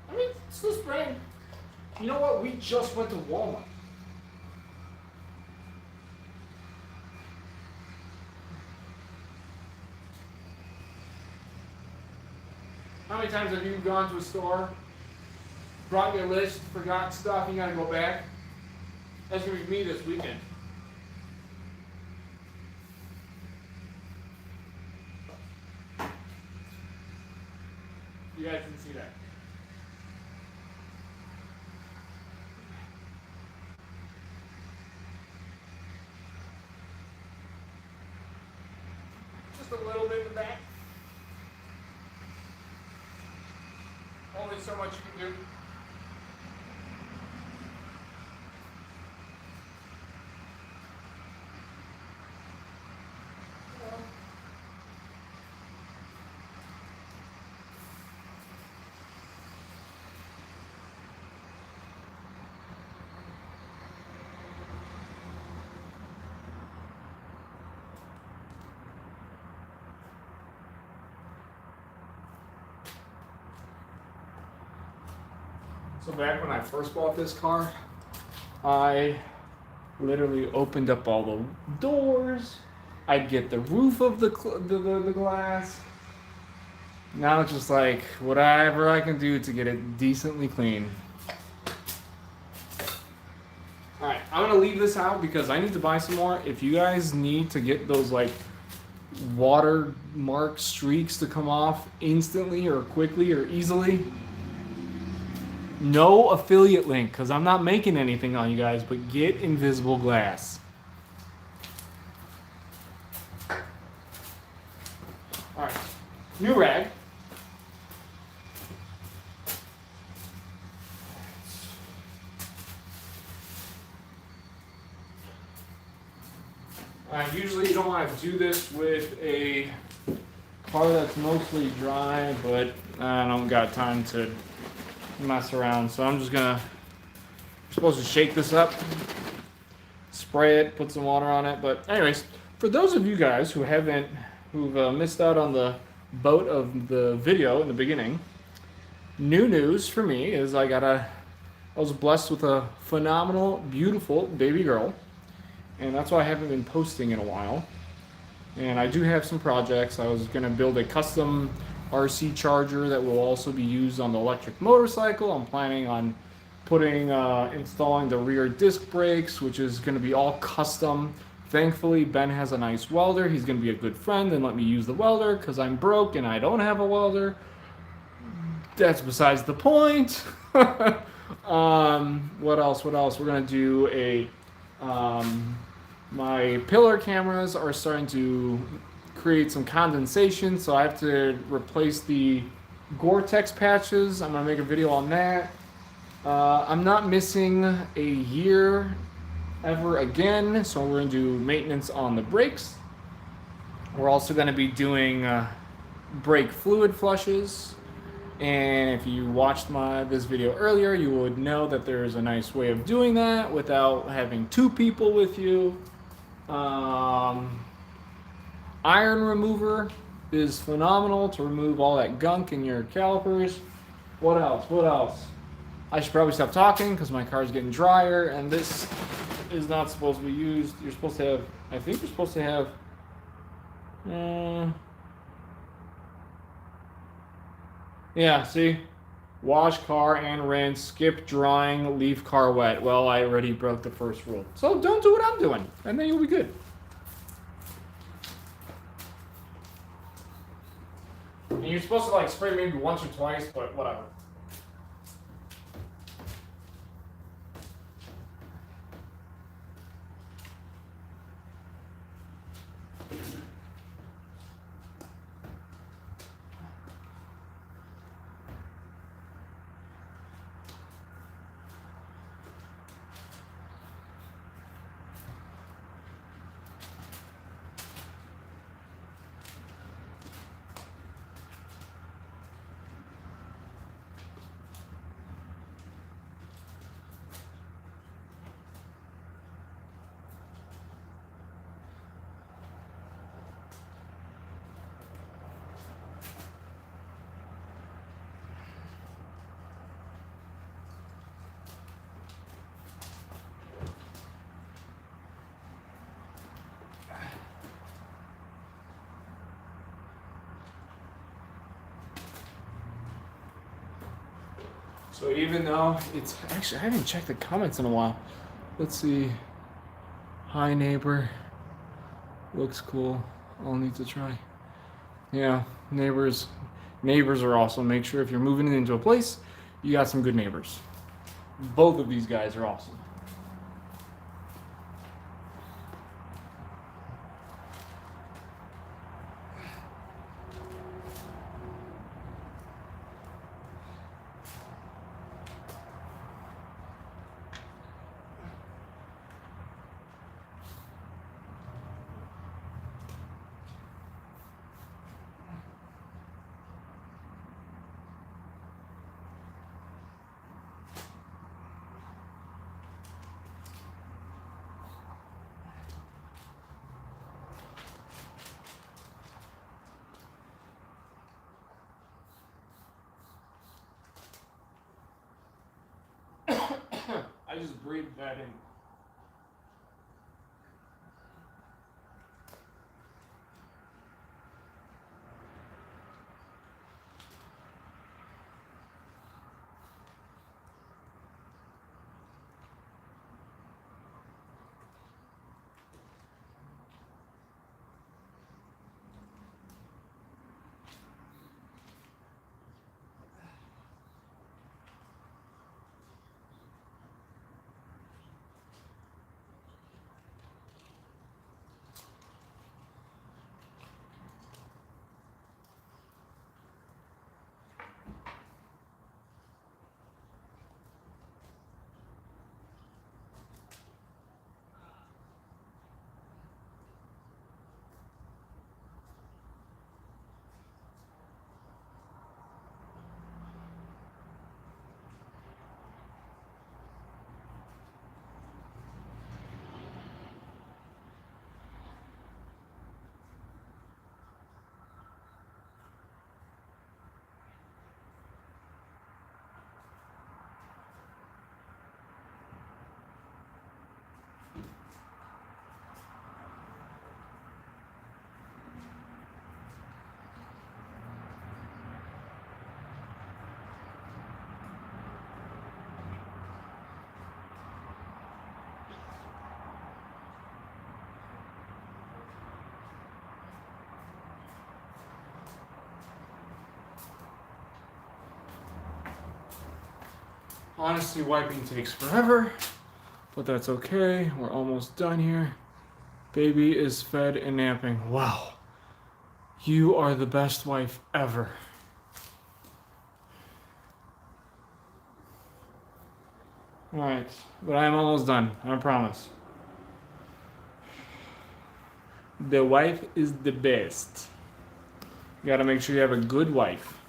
I mean, it's the spring. You know what? We just went to Walmart. How many times have you gone to a store, brought your list, forgot stuff, you gotta go back? That's gonna be me this weekend. You guys didn't see that. Just a little bit in the back. Only so much you can do. So back when I first bought this car, I literally opened up all the doors. I'd get the roof of the glass. Now it's just like whatever I can do to get it decently clean. Alright, I'm gonna leave this out because I need to buy some more. If you guys need to get those like watermark streaks to come off instantly or quickly or easily, no affiliate link because I'm not making anything on you guys, but get Invisible Glass. Alright, new rag. Usually you don't want to do this with a car that's mostly dry, but I don't got time to mess around, so I'm just gonna, you're supposed to shake this up, spray it, put some water on it. But anyways, for those of you guys who've missed out on the boat of the video in the beginning, new news for me is I was blessed with a phenomenal, beautiful baby girl. And that's why I haven't been posting in a while. And I do have some projects. I was going to build a custom RC charger that will also be used on the electric motorcycle. I'm planning on installing the rear disc brakes, which is going to be all custom. Thankfully, Ben has a nice welder. He's going to be a good friend and let me use the welder because I'm broke and I don't have a welder. That's besides the point. What else? We're going to do my pillar cameras are starting to create some condensation, so I have to replace the Gore-Tex patches. I'm going to make a video on that. I'm not missing a year ever again, so we're going to do maintenance on the brakes. We're also going to be doing brake fluid flushes. And if you watched this video earlier, you would know that there's a nice way of doing that without having two people with you. Iron remover is phenomenal to remove all that gunk in your calipers. What else? I should probably stop talking because my car's getting drier and this is not supposed to be used. You're supposed to have, I think you're supposed to have, yeah, see? Wash car and rinse, skip drying, leave car wet. Well, I already broke the first rule. So don't do what I'm doing, and then you'll be good. And you're supposed to like spray maybe once or twice, but whatever. So even though it's actually, I haven't checked the comments in a while. Let's see. Hi neighbor. Looks cool. I'll need to try. Yeah, neighbors are awesome. Make sure if you're moving into a place, you got some good neighbors. Both of these guys are awesome. I just breathed that in. Honestly, wiping takes forever, but that's okay. We're almost done here. Baby is fed and napping. Wow. You are the best wife ever. Alright, but I'm almost done. I promise. The wife is the best. You gotta make sure you have a good wife.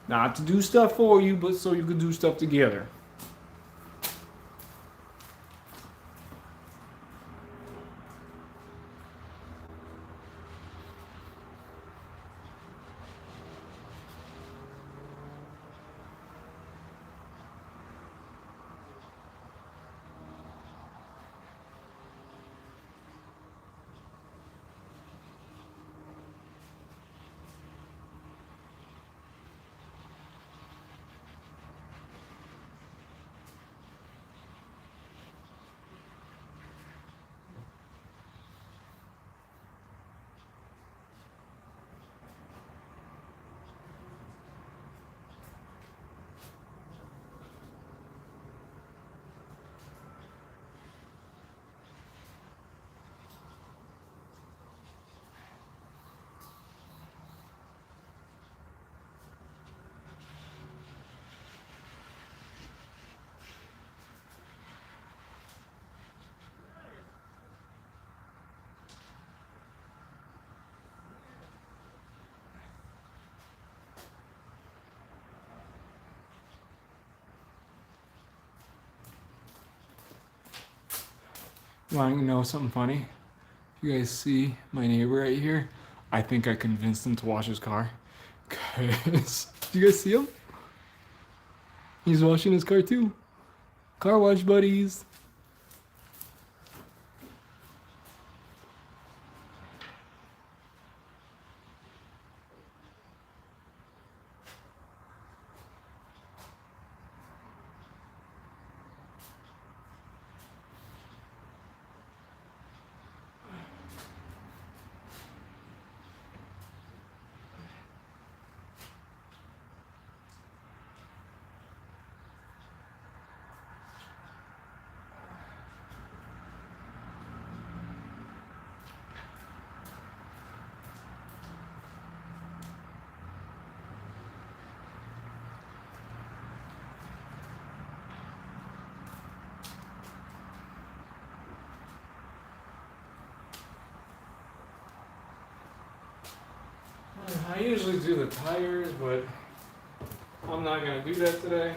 Not to do stuff for you, but so you can do stuff together. Want to know something funny? You guys see my neighbor right here? I think I convinced him to wash his car. Cause, do you guys see him? He's washing his car too. Car wash buddies. I usually do the tires, but I'm not gonna do that today.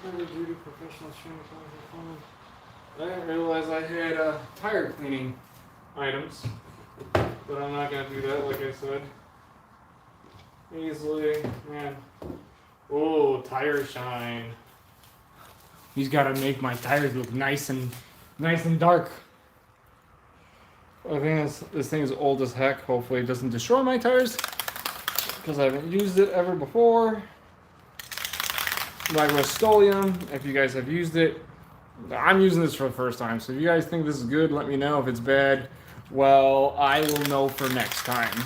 Heavy duty professional training for fun. I didn't realize I had tire cleaning items, but I'm not gonna do that like I said. easily, man. Oh, tire shine. He's got to make my tires look nice and dark. I think this thing is old as heck. Hopefully it doesn't destroy my tires because I haven't used it ever before. My Rust-Oleum, if you guys have used it, I'm using this for the first time. So if you guys think this is good, let me know. If it's bad, well, I will know for next time.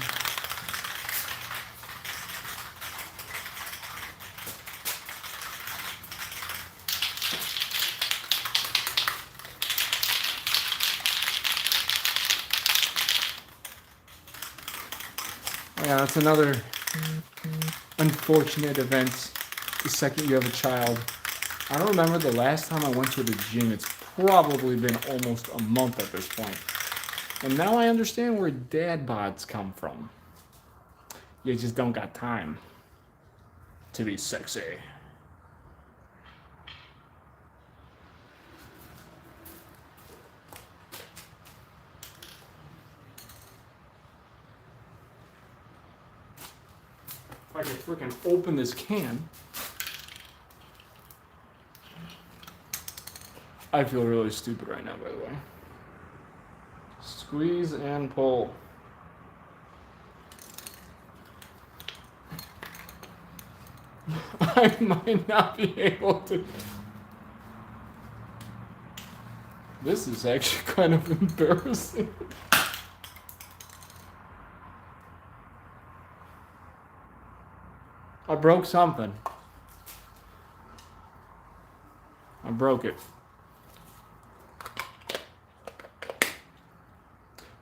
Yeah, that's another unfortunate event the second you have a child. I don't remember the last time I went to the gym. It's probably been almost a month at this point. And now I understand where dad bods come from. You just don't got time to be sexy. If I could freaking open this can, I feel really stupid right now, by the way. Squeeze and pull. I might not be able to. This is actually kind of embarrassing. I broke something. I broke it.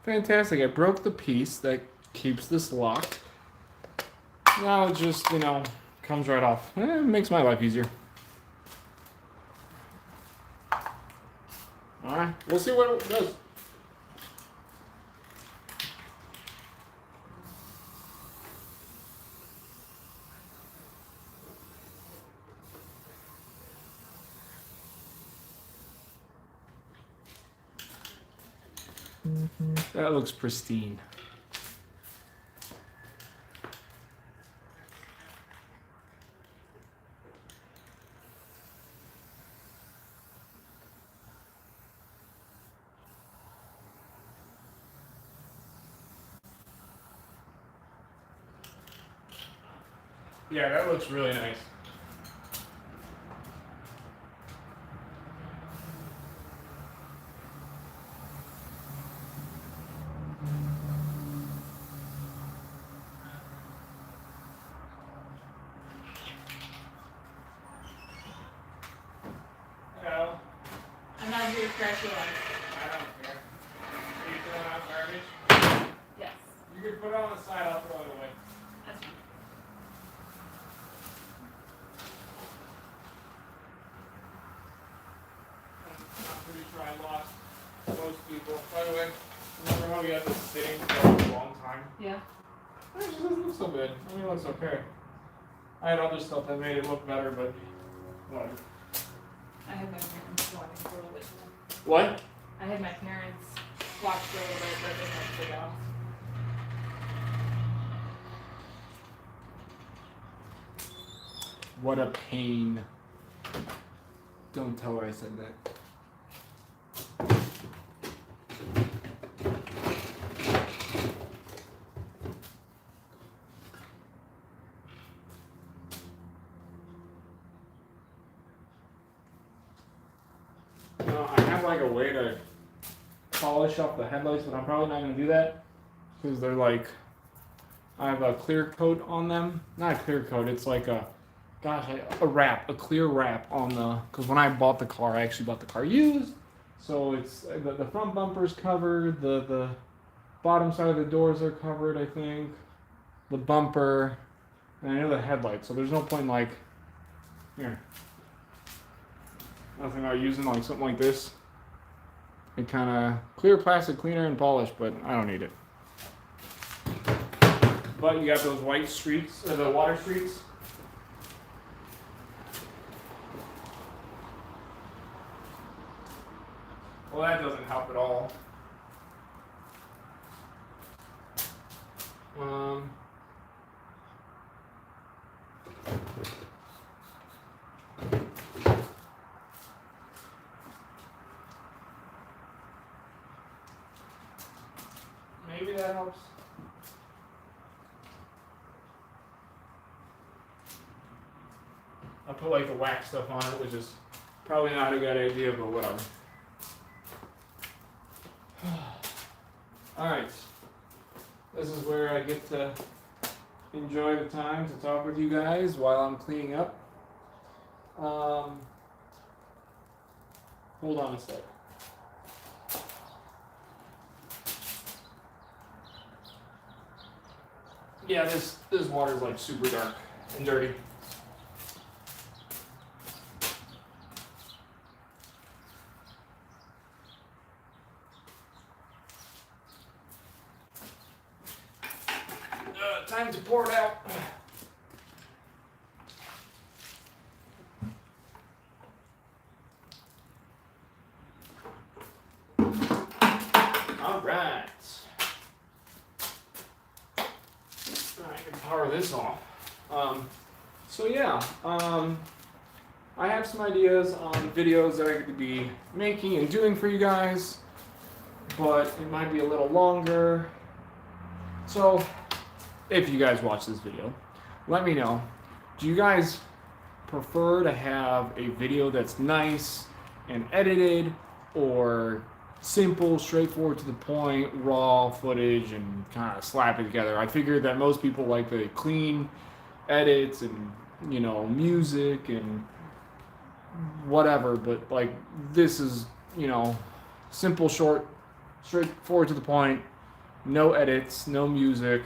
Fantastic. I broke the piece that keeps this locked. Now it just, comes right off. It makes my life easier. Alright, we'll see what it does. That looks pristine. Yeah, that looks really nice. Hello. I'm not here to crash your life. I don't care. Are you throwing out garbage? Yes. You can put it on the side, I'll throw it away. That's fine. I'm pretty sure I lost most people. By the way, remember how we had this sitting for a long time? Yeah. It actually doesn't look so bad. I mean, it looks okay. I had other stuff that made it look better, but whatever. I had my parents watching for a little bit. What? I had my parents watch for a little bit, but they had to go off. What a pain. Don't tell her I said that. I have like a way to polish up the headlights, but I'm probably not going to do that because they're like, I have a clear coat on them. Not a clear coat, it's like a clear wrap on the, because when I bought the car, I actually bought the car used. So it's, the front bumper's covered, the bottom side of the doors are covered, I think. The bumper, and I know the headlights, so there's no point in like, here. Nothing about using like something like this. It kind of clear plastic cleaner and polish, but I don't need it. But you got those white streaks, or the water streaks. Well, that doesn't help at all. maybe that helps. I put like the wax stuff on it, which is probably not a good idea, but whatever. Alright. This is where I get to enjoy the time to talk with you guys while I'm cleaning up. Hold on a sec. Yeah, this water's like super dark and dirty. Time to pour it out. All right. I can power this off. So yeah, I have some ideas on videos that I could be making and doing for you guys, but it might be a little longer. So if you guys watch this video, let me know. Do you guys prefer to have a video that's nice and edited, or simple, straightforward to the point, raw footage and kind of slap it together? I figured that most people like the clean edits and, you know, music and whatever, but like this is, you know, simple, short, straightforward to the point, no edits, no music.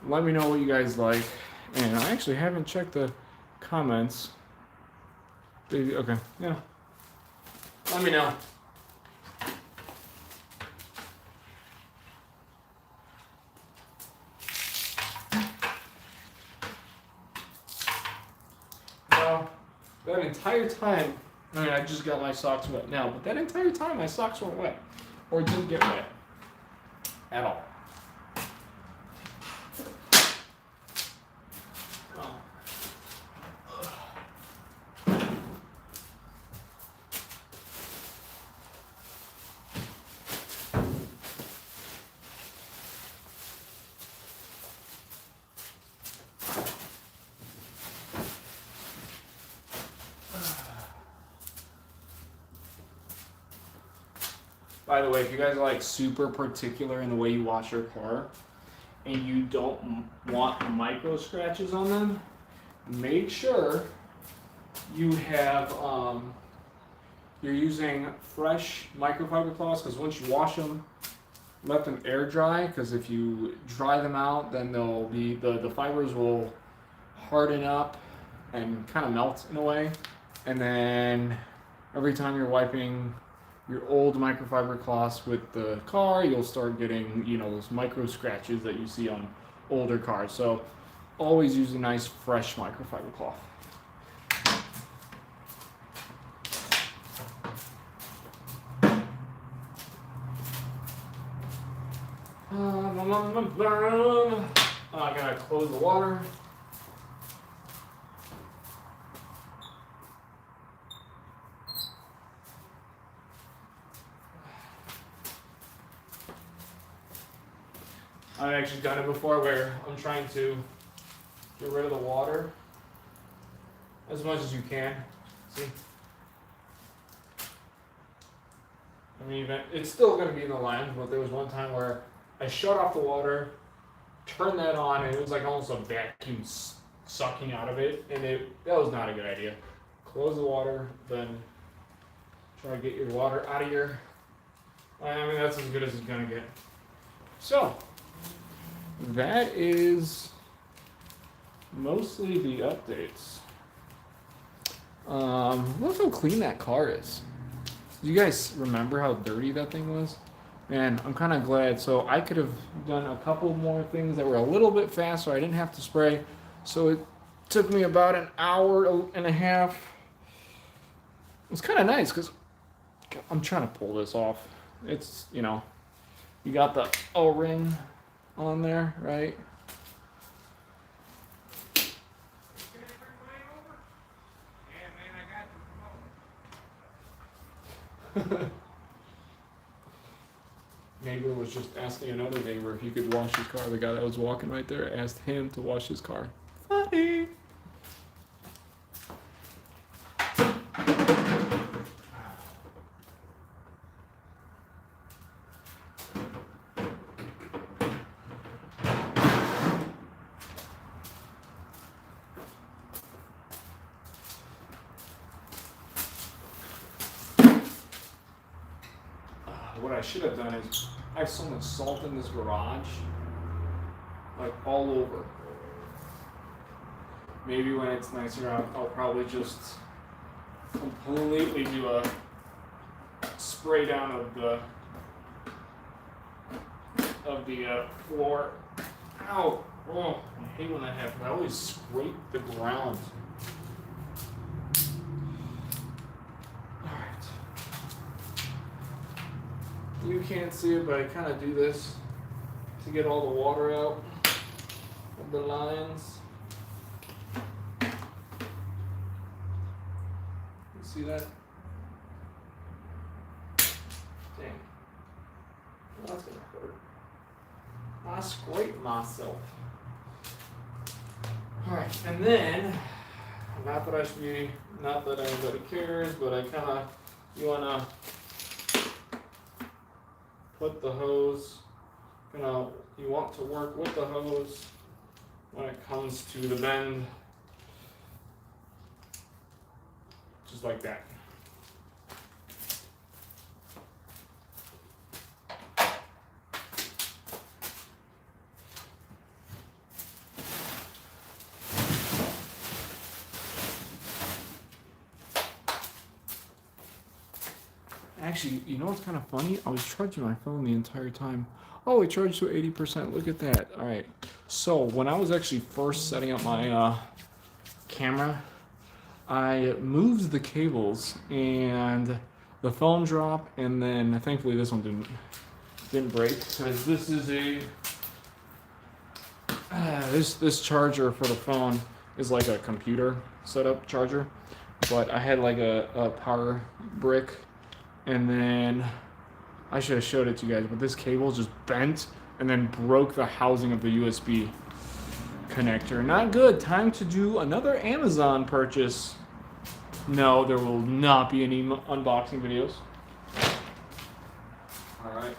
Let me know what you guys like. And I actually haven't checked the comments. Okay, yeah. Let me know. Well, that entire time, I mean, I just got my socks wet now, but that entire time my socks weren't wet. Or didn't get wet. At all. By the way, if you guys are like super particular in the way you wash your car and you don't want micro scratches on them, make sure you have you're using fresh microfiber cloths, because once you wash them, let them air dry, because if you dry them out, then they'll be the fibers will harden up and kind of melt in a way, and then every time you're wiping your old microfiber cloths with the car, you'll start getting, you know, those micro scratches that you see on older cars. So always use a nice fresh microfiber cloth. I gotta close the water. I've actually done it before where I'm trying to get rid of the water as much as you can. See? I mean, it's still going to be in the lens, but there was one time where I shut off the water, turned that on, and it was like almost a vacuum sucking out of it, and that was not a good idea. Close the water, then try to get your water out of your... I mean, that's as good as it's going to get. So, that is mostly the updates. Look how clean that car is. Do you guys remember how dirty that thing was? Man, I'm kind of glad. So I could have done a couple more things that were a little bit faster. I didn't have to spray. So it took me about an hour and a half. It's kind of nice because I'm trying to pull this off. It's, you know, you got the O-ring on there, right? neighbor was just asking another neighbor if he could wash his car. The guy that was walking right there asked him to wash his car. Funny. What I should have done is I have so much salt in this garage, like all over. Maybe when it's nicer out, I'll probably just completely do a spray down of the floor. Ow! Oh, I hate when that happens. I always scrape the ground. You can't see it, but I kind of do this to get all the water out of the lines. You see that? Dang. Well, that's gonna hurt. I scrape myself. Alright, and then, not that anybody cares, but I kind of, you want to put the hose, you want to work with the hose when it comes to the bend, just like that. Actually, you know what's kind of funny? I was charging my phone the entire time. Oh, it charged to 80%. Look at that. All right. So when I was actually first setting up my camera, I moved the cables and the phone dropped, and then thankfully this one didn't break, because this is a this charger for the phone is like a computer setup charger, but I had like a power brick. And then I should have showed it to you guys, but this cable just bent and then broke the housing of the USB connector. Not good. Time to do another Amazon purchase. No, there will not be any unboxing videos. Alright.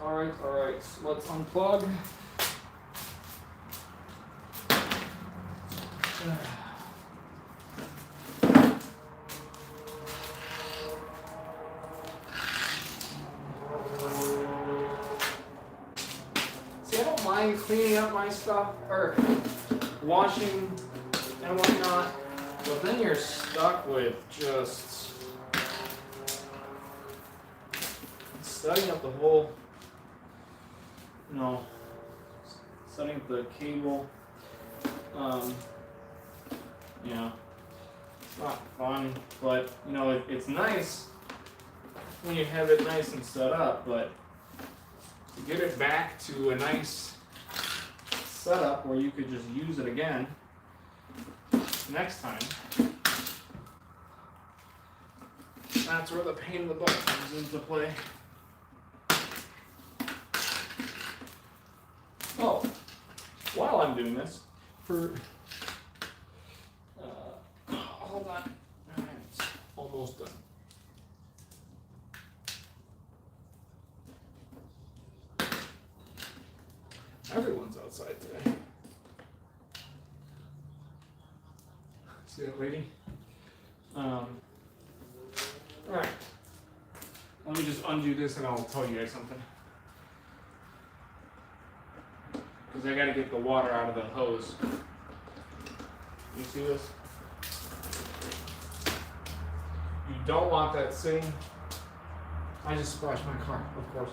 Alright. Let's unplug. Cleaning up my stuff, or washing and whatnot, but then you're stuck with just setting up the whole, setting up the cable. It's not fun, but it's nice when you have it nice and set up, but to get it back to a nice setup where you could just use it again next time, that's where the pain in the butt comes into play. Oh, while I'm doing this, hold on, it's almost done. Everyone's outside today. See that lady? Alright. Let me just undo this and I'll tell you guys something. Because I gotta get the water out of the hose. You see this? You don't want that sitting. I just splashed my car, of course.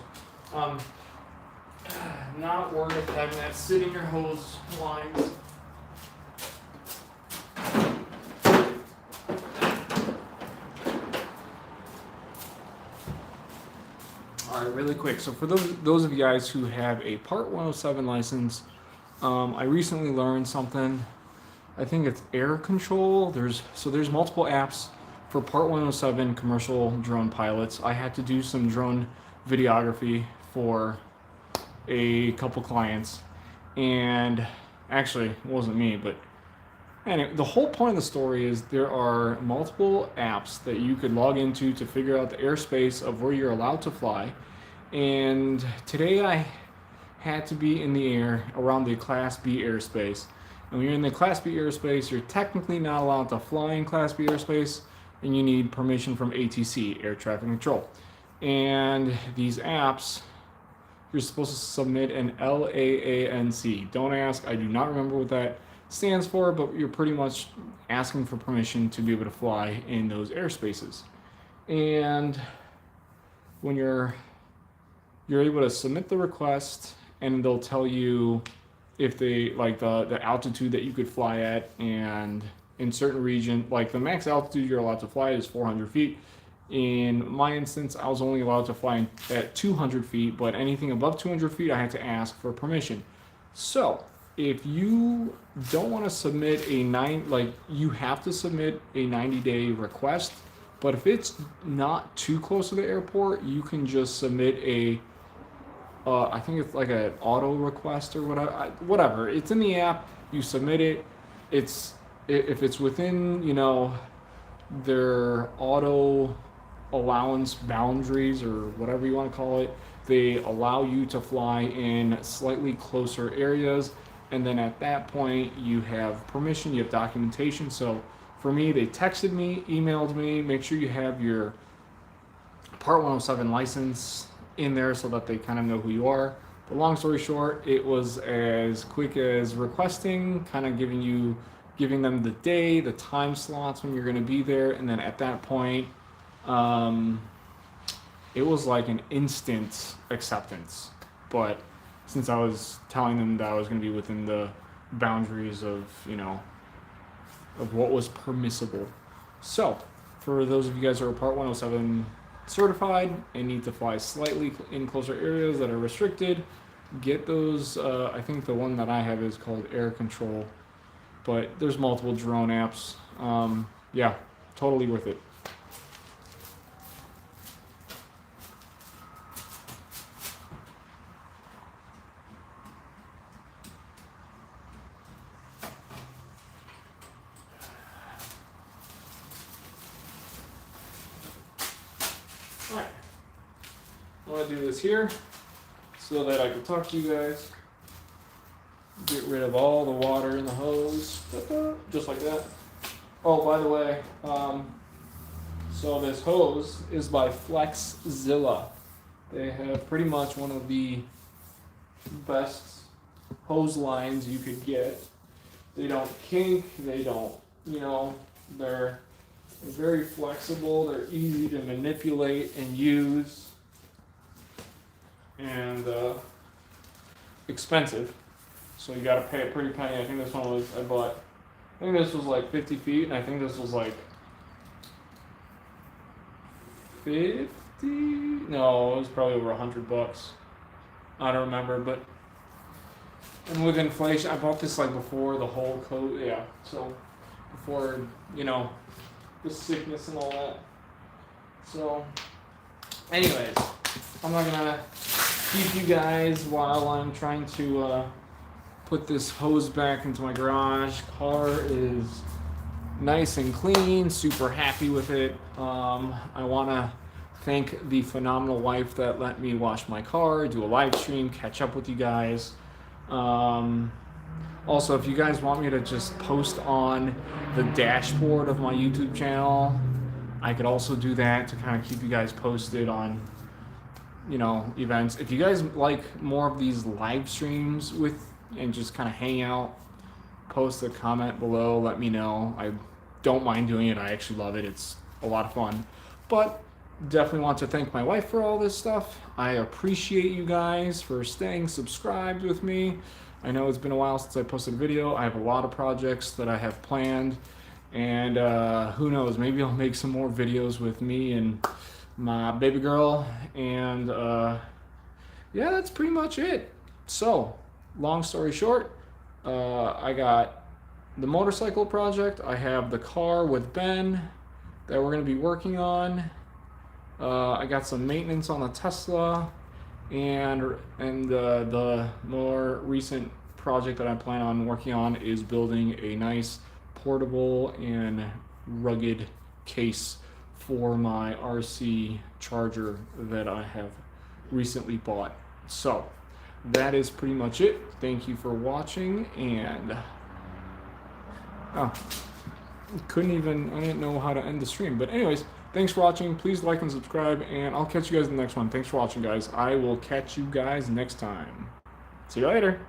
Not worth having that sit in your hose lines. Alright, really quick. So for those of you guys who have a Part 107 license, I recently learned something. I think it's air control. There's multiple apps for Part 107 commercial drone pilots, I had to do some drone videography for a couple clients. And actually, it wasn't me, but anyway, the whole point of the story is there are multiple apps that you could log into to figure out the airspace of where you're allowed to fly. And today I had to be in the air around the Class B airspace. And when you're in the Class B airspace, you're technically not allowed to fly in Class B airspace, and you need permission from ATC, Air Traffic Control. And these apps, you're supposed to submit an LAANC. Don't ask, I do not remember what that stands for, but you're pretty much asking for permission to be able to fly in those airspaces. And when you're able to submit the request, and they'll tell you if they like the altitude that you could fly at, and in certain region, like the max altitude you're allowed to fly is 400 feet. In my instance, I was only allowed to fly at 200 feet, but anything above 200 feet, I had to ask for permission. So if you don't want to submit you have to submit a 90-day request. But if it's not too close to the airport, you can just submit I think it's like an auto request or whatever. It's in the app. You submit it. If it's within, their auto allowance boundaries or whatever you want to call it, they allow you to fly in slightly closer areas. And then at that point, you have permission, you have documentation. So for me, they texted me, emailed me, make sure you have your Part 107 license in there so that they kind of know who you are. But long story short, it was as quick as requesting, kind of giving them the day, the time slots when you're going to be there. And then at that point, it was like an instant acceptance. But since I was telling them that I was going to be within the boundaries of, of what was permissible. So for those of you guys who are Part 107 certified and need to fly slightly in closer areas that are restricted, get those. I think the one that I have is called Air Control, but there's multiple drone apps. Yeah, totally worth it. Alright, I'm going to do this here so that I can talk to you guys. Get rid of all the water in the hose, just like that. Oh, by the way, so this hose is by Flexzilla. They have pretty much one of the best hose lines you could get. They don't kink, they don't, they're very flexible, they're easy to manipulate and use, and expensive. So you gotta pay a pretty penny. I think this one was, I think this was like 50 feet, and I think this was like 50? No, it was probably over $100. I don't remember, but, and with inflation, I bought this like before the whole coat, yeah, so before, the sickness and all that. So, anyways, I'm not gonna keep you guys while I'm trying to put this hose back into my garage. Car is nice and clean, super happy with it. I want to thank the phenomenal wife that let me wash my car, do a live stream, catch up with you guys. Also, if you guys want me to just post on the dashboard of my YouTube channel, I could also do that to kind of keep you guys posted on, events. If you guys like more of these live streams and just kind of hang out, post a comment below, let me know. I don't mind doing it. I actually love it. It's a lot of fun. But definitely want to thank my wife for all this stuff. I appreciate you guys for staying subscribed with me. I know it's been a while since I posted a video. I have a lot of projects that I have planned, and who knows, maybe I'll make some more videos with me and my baby girl, and yeah, that's pretty much it. So, long story short, I got the motorcycle project, I have the car with Ben, that we're going to be working on. I got some maintenance on the Tesla, and the more recent project that I plan on working on is building a nice portable and rugged case for my RC charger that I have recently bought. So that is pretty much it. Thank you for watching, and I didn't know how to end the stream, but anyways, thanks for watching. Please like and subscribe, and I'll catch you guys in the next one. Thanks for watching, guys. I will catch you guys next time. See you later.